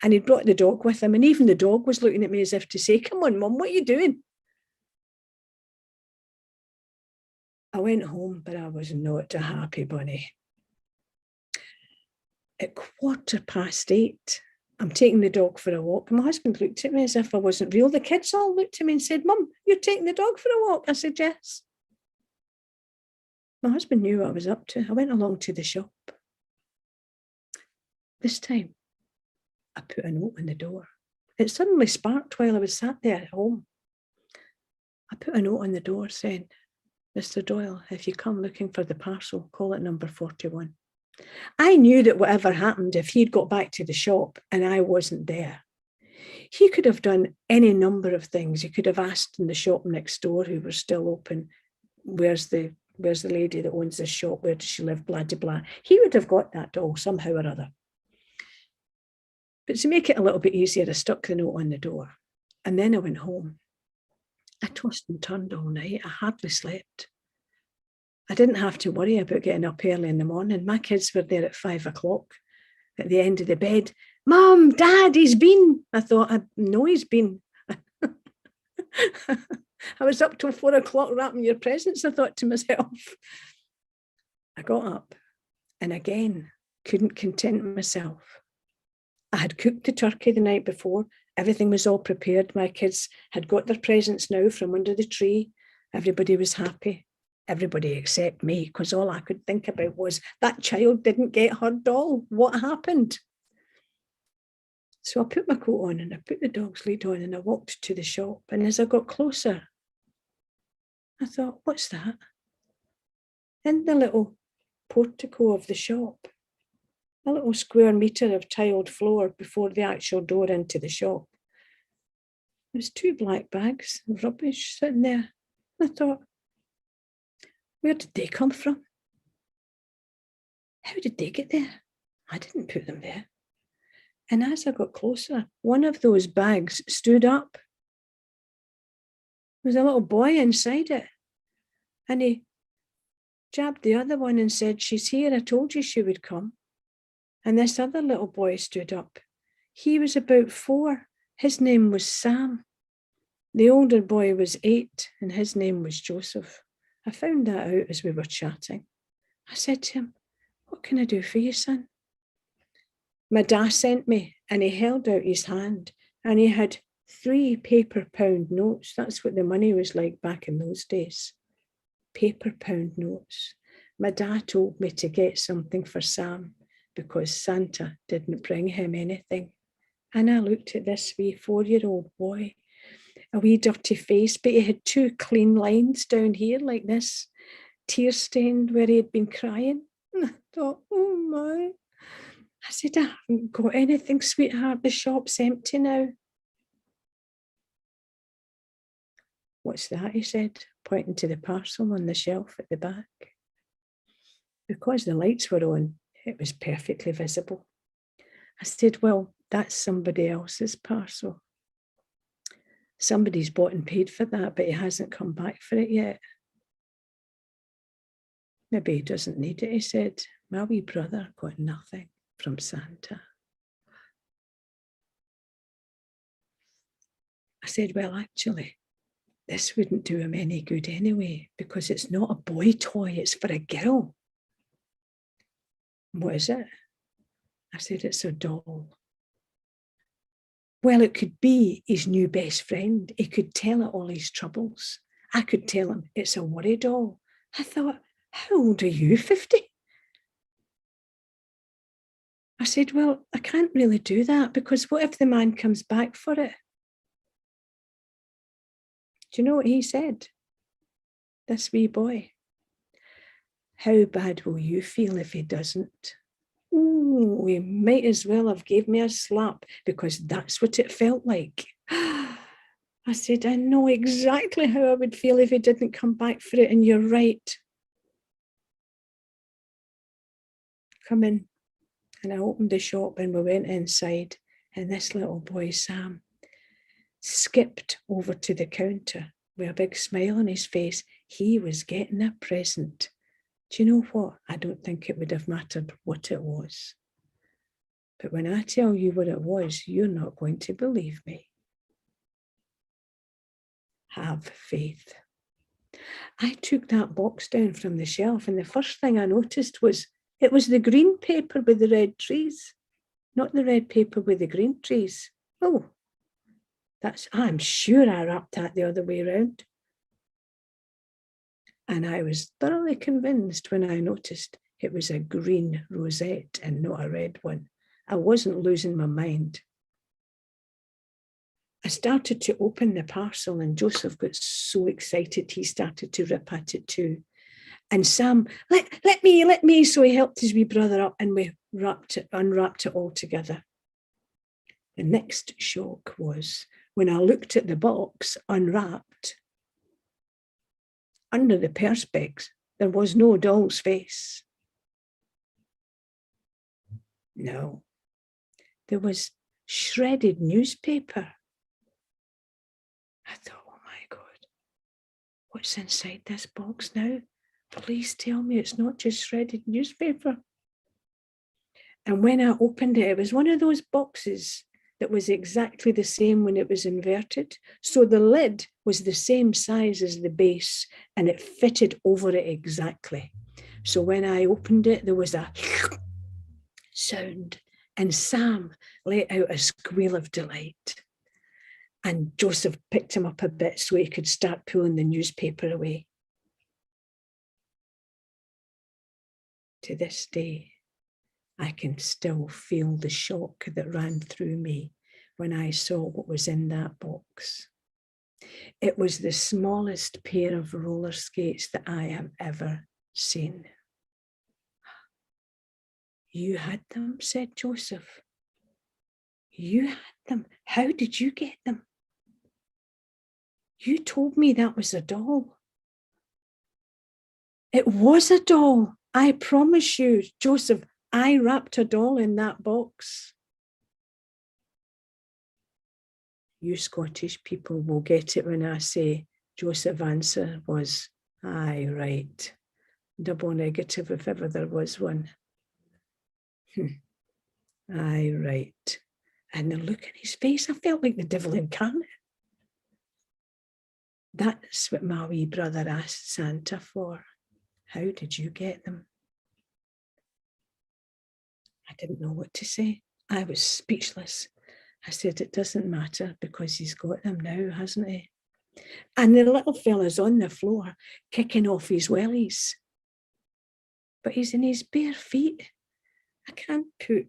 And he brought the dog with him. And even the dog was looking at me as if to say, come on, Mum, what are you doing? I went home, but I was not a happy bunny. At 8:15, I'm taking the dog for a walk. And my husband looked at me as if I wasn't real. The kids all looked at me and said, Mum, you're taking the dog for a walk? I said, yes. My husband knew what I was up to. I went along to the shop. This time, I put a note on the door. It suddenly sparked while I was sat there at home. I put a note on the door saying, Mr. Doyle, if you come looking for the parcel, call it number 41. I knew that whatever happened, if he'd got back to the shop and I wasn't there, he could have done any number of things. He could have asked in the shop next door, who was still open, where's the lady that owns this shop? Where does she live? Blah, blah, blah. He would have got that doll somehow or other. But to make it a little bit easier, I stuck the note on the door. And then I went home. I tossed and turned all night. I hardly slept. I didn't have to worry about getting up early in the morning. My kids were there at 5 o'clock at the end of the bed. Mum, Dad, he's been. I thought, I know he's been. I was up till 4 o'clock wrapping your presents, I thought to myself. I got up and again couldn't content myself. I had cooked the turkey the night before. Everything was all prepared. My kids had got their presents now from under the tree. Everybody was happy. Everybody except me, because all I could think about was that child didn't get her doll. What happened? So I put my coat on and I put the dog's lead on and I walked to the shop. And as I got closer, I thought, what's that? In the little portico of the shop, a little square metre of tiled floor before the actual door into the shop, there was 2 black bags of rubbish sitting there. I thought, where did they come from? How did they get there? I didn't put them there. And as I got closer, one of those bags stood up. There was a little boy inside it. And he jabbed the other one and said, she's here. I told you she would come. And this other little boy stood up. He was about 4. His name was Sam. The older boy was 8 and his name was Joseph. I found that out as we were chatting. I said to him, what can I do for you, son? My dad sent me, and he held out his hand and he had 3 paper pound notes. That's what the money was like back in those days. Paper pound notes. My dad told me to get something for Sam because Santa didn't bring him anything. And I looked at this wee 4-year-old boy, a wee dirty face, but he had 2 clean lines down here like this, tear stained where he had been crying. And I thought, oh my. I said, I haven't got anything, sweetheart. The shop's empty now. What's that? He said, pointing to the parcel on the shelf at the back. Because the lights were on, it was perfectly visible. I said, well, that's somebody else's parcel. Somebody's bought and paid for that, but he hasn't come back for it yet. Maybe he doesn't need it, he said. My wee brother got nothing from Santa. I said, well, actually, this wouldn't do him any good anyway, because it's not a boy toy, it's for a girl. What is it? I said, it's a doll. Well, it could be his new best friend. He could tell it all his troubles. I could tell him it's a worry doll. I thought, how old are you, 50? I said, well, I can't really do that, because what if the man comes back for it? Do you know what he said? This wee boy. How bad will you feel if he doesn't? Oh, he might as well have gave me a slap, because that's what it felt like. I said, I know exactly how I would feel if he didn't come back for it, and you're right. Come in. And I opened the shop and we went inside, and this little boy, Sam, skipped over to the counter with a big smile on his face. He was getting a present. Do you know what? I don't think it would have mattered what it was. But when I tell you what it was, you're not going to believe me. Have faith. I took that box down from the shelf, and the first thing I noticed was it was the green paper with the red trees, not the red paper with the green trees. Oh, I'm sure I wrapped that the other way around. And I was thoroughly convinced when I noticed it was a green rosette and not a red one. I wasn't losing my mind. I started to open the parcel, and Joseph got so excited he started to rip at it too. And Sam, let me. So he helped his wee brother up, and we unwrapped it all together. The next shock was when I looked at the box unwrapped. Under the perspex, there was no doll's face. No, there was shredded newspaper. I thought, oh my God, what's inside this box now? Please tell me it's not just shredded newspaper. And when I opened it, it was one of those boxes that was exactly the same when it was inverted. So the lid was the same size as the base, and it fitted over it exactly. So when I opened it, there was a sound, and Sam let out a squeal of delight. And Joseph picked him up a bit so he could start pulling the newspaper away. To this day, I can still feel the shock that ran through me when I saw what was in that box. It was the smallest pair of roller skates that I have ever seen. You had them, said Joseph. You had them. How did you get them? You told me that was a doll. It was a doll. I promise you, Joseph, I wrapped a doll in that box. You Scottish people will get it when I say Joseph's answer was, aye, right. Double negative if ever there was one. Aye, right. And the look in his face, I felt like the devil incarnate. That's what my wee brother asked Santa for. How did you get them? I didn't know what to say. I was speechless. I said, it doesn't matter because he's got them now, hasn't he? And the little fella's on the floor, kicking off his wellies. But he's in his bare feet. I can't put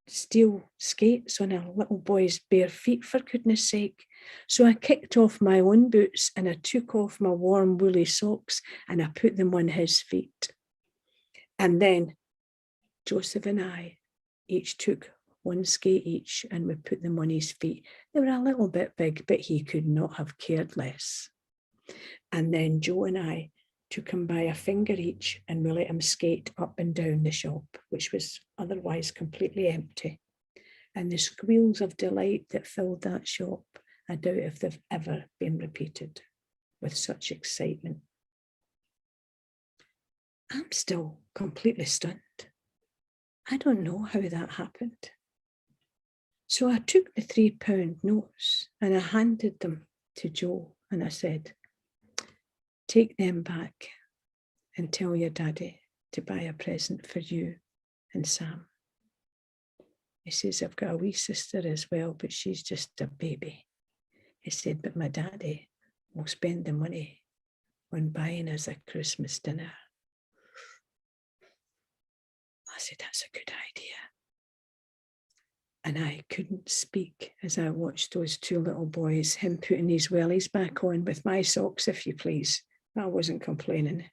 steel skates on a little boy's bare feet, for goodness sake. So I kicked off my own boots and I took off my warm woolly socks and I put them on his feet. And then Joseph and I each took one skate each, and we put them on his feet. They were a little bit big, but he could not have cared less. And then Joe and I took him by a finger each, and we let him skate up and down the shop, which was otherwise completely empty. And the squeals of delight that filled that shop, I doubt if they've ever been repeated with such excitement. I'm still completely stunned. I don't know how that happened. So I took the £3 notes and I handed them to Joe, and I said, take them back and tell your daddy to buy a present for you and Sam. He says, I've got a wee sister as well, but she's just a baby. He said, but my daddy will spend the money on buying us a Christmas dinner. I said, that's a good idea. And I couldn't speak as I watched those two little boys, him putting his wellies back on with my socks, if you please. I wasn't complaining.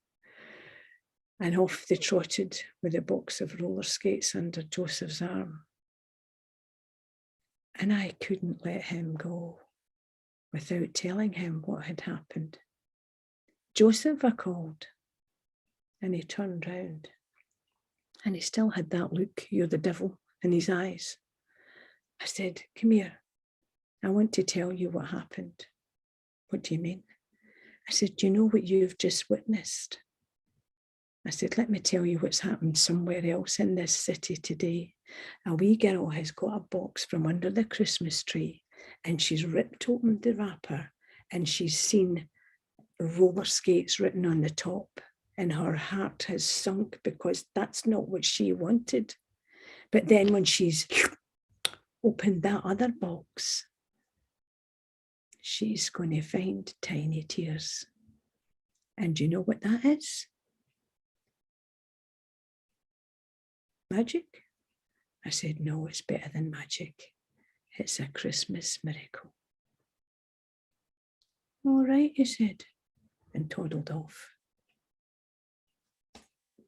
And off they trotted with a box of roller skates under Joseph's arm. And I couldn't let him go without telling him what had happened. Joseph, I called, and he turned round. And he still had that look, you're the devil, in his eyes. I said, come here. I want to tell you what happened. What do you mean? I said, do you know what you've just witnessed? I said, let me tell you what's happened somewhere else in this city today. A wee girl has got a box from under the Christmas tree, and she's ripped open the wrapper, and she's seen roller skates written on the top, and her heart has sunk because that's not what she wanted. But then when she's opened that other box, she's going to find tiny tears. And do you know what that is? Magic? I said, no, it's better than magic. It's a Christmas miracle. All right, he said, and toddled off.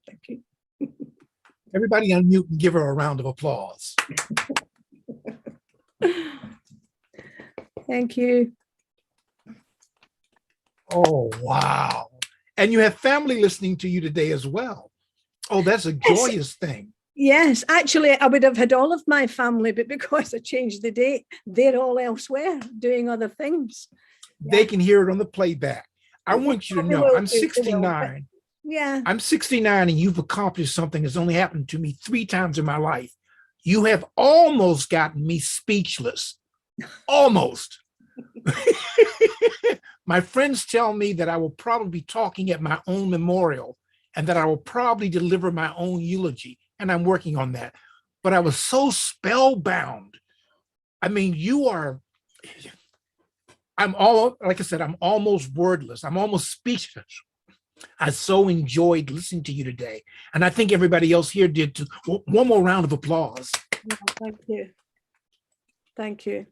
Thank you. Everybody unmute and give her a round of applause. Thank you. Oh, wow. And you have family listening to you today as well. Oh, that's a joyous thing. Yes, actually, I would have had all of my family, but because I changed the date, they're all elsewhere doing other things. They can hear it on the playback. I want you to know, I'm 69. Yeah. I'm 69, and you've accomplished something that's only happened to me 3 times in my life. You have almost gotten me speechless. Almost. My friends tell me that I will probably be talking at my own memorial, and that I will probably deliver my own eulogy, and I'm working on that. But I was so spellbound. I mean, like I said, I'm almost wordless. I'm almost speechless. I so enjoyed listening to you today. And I think everybody else here did too. One more round of applause. Oh, thank you. Thank you.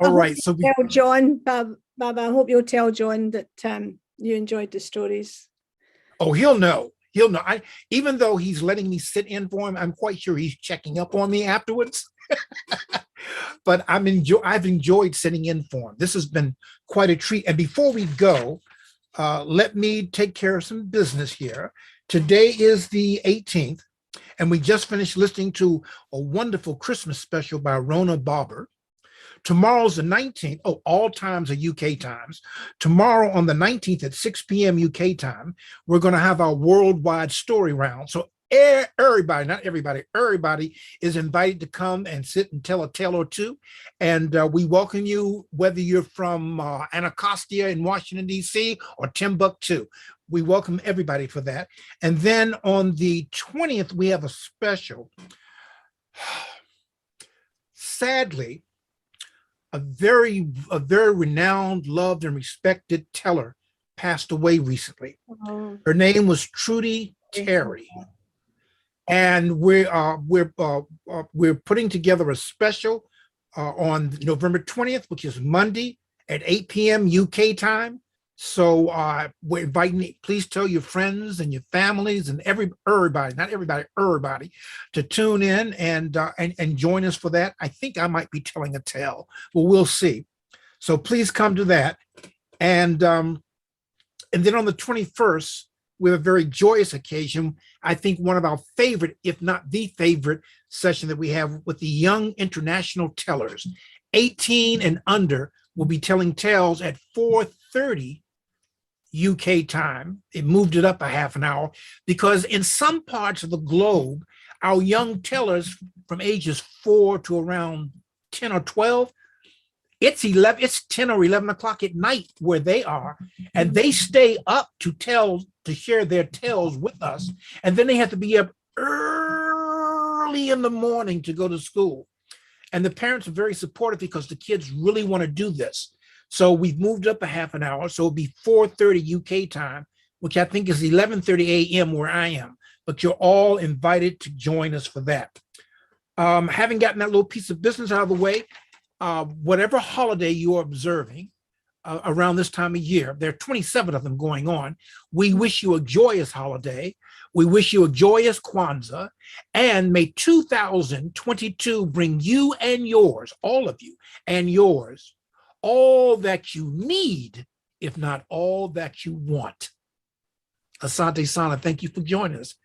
All right. So tell John, Bob, I hope you'll tell John that you enjoyed the stories. Oh, he'll know. He'll know. Even though he's letting me sit in for him, I'm quite sure he's checking up on me afterwards. But I've enjoyed sitting in for him. This has been quite a treat. And before we go, let me take care of some business here. Today is the 18th, and we just finished listening to a wonderful Christmas special by Rona Barbour. Tomorrow's the 19th. Oh, all times are UK times. Tomorrow on the 19th at 6 p.m. UK time, we're going to have our worldwide story round. So everybody, not everybody, everybody is invited to come and sit and tell a tale or two. And we welcome you, whether you're from Anacostia in Washington, D.C. or Timbuktu. We welcome everybody for that. And then on the 20th, we have a special. Sadly, a very renowned, loved, and respected teller passed away recently. Oh. Her name was Trudy Terry. And we're putting together a special on November 20th, which is Monday at 8 p.m. UK time, So we're inviting you, please tell your friends and your families and everybody, not everybody, everybody, to tune in and join us for that. I think I might be telling a tale, but we'll see. So please come to that. And then on the 21st, we have a very joyous occasion. I think one of our favorite, if not the favorite session that we have with the young international tellers, 18 and under, will be telling tales at 4:30 UK time. It moved it up a half an hour because in some parts of the globe, our young tellers from ages 4 to around 10 or 12, it's 10 or 11 o'clock at night where they are, and they stay up to share their tales with us, and then they have to be up early in the morning to go to school. And the parents are very supportive because the kids really want to do this. So we've moved up a half an hour, so it'll be 4:30 UK time, which I think is 11:30 a.m. where I am, but you're all invited to join us for that. Having gotten that little piece of business out of the way, whatever holiday you are observing around this time of year, there are 27 of them going on. We wish you a joyous holiday. We wish you a joyous Kwanzaa, and may 2022 bring you and yours, all of you and yours, all that you need, if not all that you want. Asante Sana, thank you for joining us.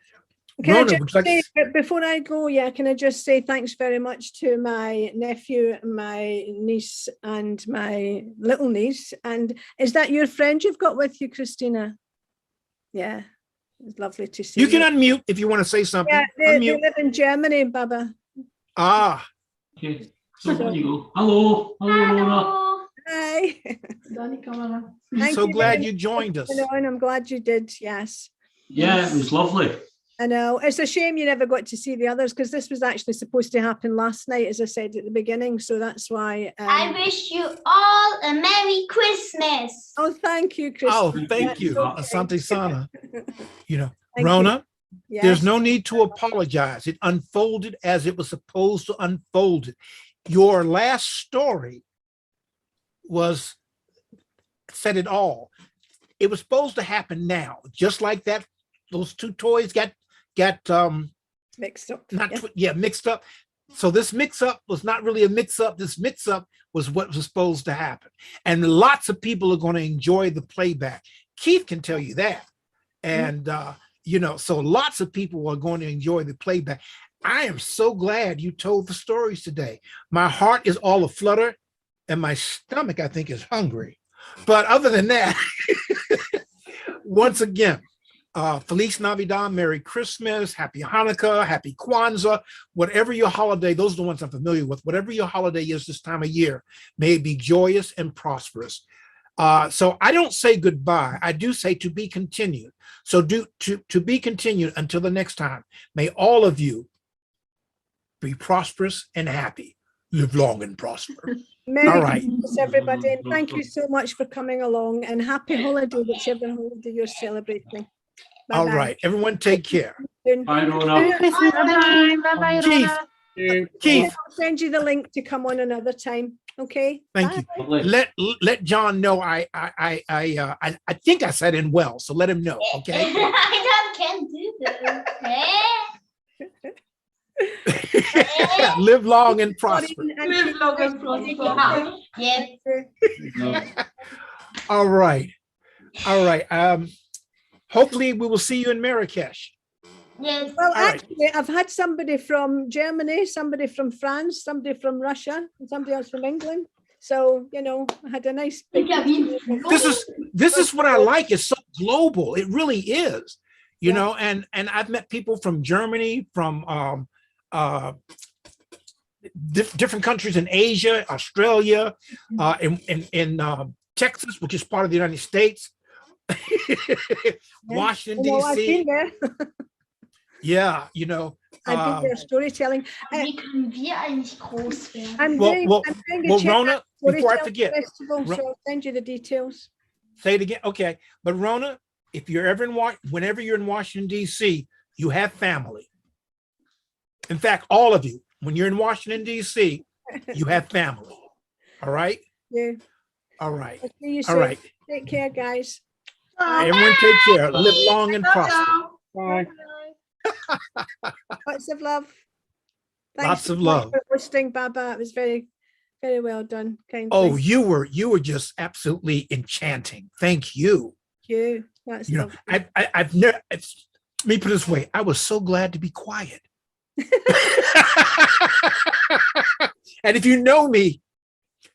Rona, would you like to... Before I go, can I just say thanks very much to my nephew, my niece, and my little niece. And is that your friend you've got with you, Christina? Yeah, it's lovely to see you. You can unmute if you want to say something. Yeah, they live in Germany, Baba. Ah. Okay, so you go. Hello, Rona. Hi. So glad you joined us. And I'm glad you did, yes. Yeah, it was lovely. I know. It's a shame you never got to see the others because this was actually supposed to happen last night, as I said at the beginning. So that's why. I wish you all a Merry Christmas. Oh, thank you, Chris. Oh, thank you, Asante Sana. Thank Rona, you. there's Yes. no need to apologize. It unfolded as it was supposed to unfold. Your last story said it all. It was supposed to happen now, just like that. Those two toys got Mixed up. mixed up. So this mix-up was not really a mix-up. This mix-up was what was supposed to happen. And lots of people are going to enjoy the playback. Keith can tell you that. And, so lots of people are going to enjoy the playback. I am so glad you told the stories today. My heart is all aflutter and my stomach, I think, is hungry. But other than that, once again, Feliz Navidad, Merry Christmas, Happy Hanukkah, Happy Kwanzaa, whatever your holiday, those are the ones I'm familiar with, whatever your holiday is this time of year, may it be joyous and prosperous. So I don't say goodbye, I do say to be continued. So to be continued until the next time. May all of you be prosperous and happy. Live long and prosper. Merry All right. Christmas, everybody. And thank you so much for coming along, and happy holiday, whichever holiday you're celebrating. All Bye-bye. right, everyone take care. Bye, Rona. Bye-bye, Keith, Rona. Keith, I'll send you the link to come on another time. Okay. thank you. Lovely. Let John know I think I said in well, so let him know, okay? I can't do this. Live long and prosper. Live long and prosper. Yes. All right. Hopefully we will see you in Marrakesh. Yes. Well, All right. actually, I've had somebody from Germany, somebody from France, somebody from Russia, and somebody else from England. So, I had a nice big. This is what I like. It's so global. It really is. And I've met people from Germany, from different countries in Asia, Australia, in Texas, which is part of the United States. Washington, I've been D.C. there. Yeah, I've been there storytelling. Wie können wir eigentlich groß werden? I'm Well, doing, well, I'm doing a well, Czech Rona, before I storytelling forget, festival, so I'll send you the details. say it again. Okay. But Rona, if you're ever whenever you're in Washington, D.C., you have family. In fact, all of you, when you're in Washington, D.C., you have family. All right. Yeah. All right. I'll see you All soon. right. Take care, guys. Everyone take care. Live long and prosper. Bye. Lots of love. Lots so of much love. for hosting, Baba. It was very, very well done. Kindly. Oh, you were just absolutely enchanting. Thank you. Thank you. That's You know, lovely. I've never. Let me put it this way. I was so glad to be quiet. And if you know me,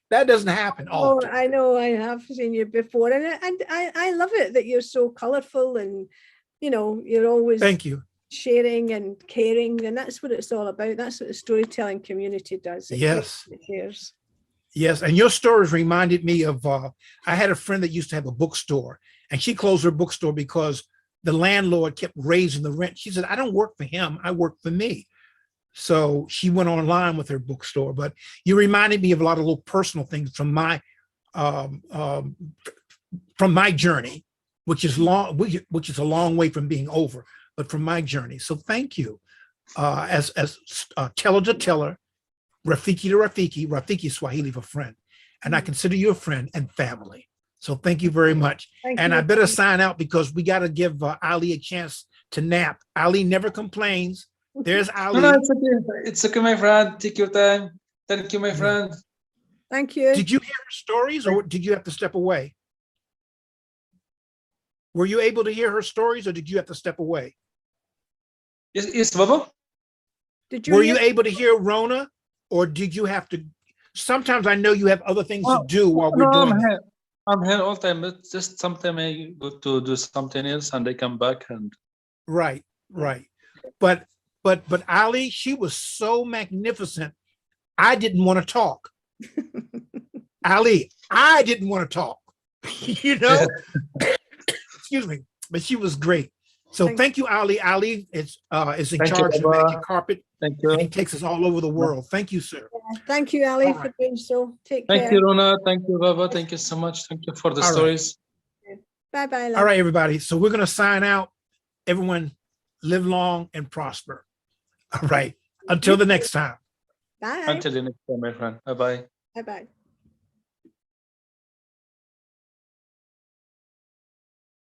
that doesn't happen Oh, often. I know. I have seen you before, and I love it that you're so colourful, and you're always Thank you. sharing and caring, and that's what it's all about. That's what the storytelling community does. It Yes. shares. Yes, and your stories reminded me of. I had a friend that used to have a bookstore, and she closed her bookstore because the landlord kept raising the rent. She said, "I don't work for him. I work for me." So she went online with her bookstore. But you reminded me of a lot of little personal things from my journey, which is long, which is a long way from being over, but from my journey. So thank you. As teller to teller, Rafiki to Rafiki, Rafiki is Swahili for friend, and I consider you a friend and family. So thank you very much. Thank And you. I better sign out because we got to give Ali a chance to nap. Ali never complains. There's Ali. No, it's okay. It's okay, my friend. Take your time. Thank you, my friend. Thank you. Did you hear her stories or did you have to step away? Were you able to hear her stories or did you have to step away? Yes, Baba. Did you Were hear- you able to hear Rona or did you have to? Sometimes I know you have other things to do while we're No, doing I'm it. here. I'm here all time. But just sometimes I go to do something else and I come back and Right, right. But Ali, she was so magnificent. I didn't want to talk. Ali, I didn't want to talk. You know? Excuse me. But she was great. So thank you, Ali. Ali is in Thank you, charge of the Baba. magic carpet. thank And he you. takes us all over the world. Thank you, sir. Thank you, Ali, All for right. doing so. Take Thank care. you, Rona. Thank you, Baba. Thank you so much. Thank you for the All right. stories. Bye bye. All right, everybody. So we're going to sign out. Everyone live long and prosper. All right. Until the next time. Bye. Until the next time, my friend. Bye-bye. Bye bye.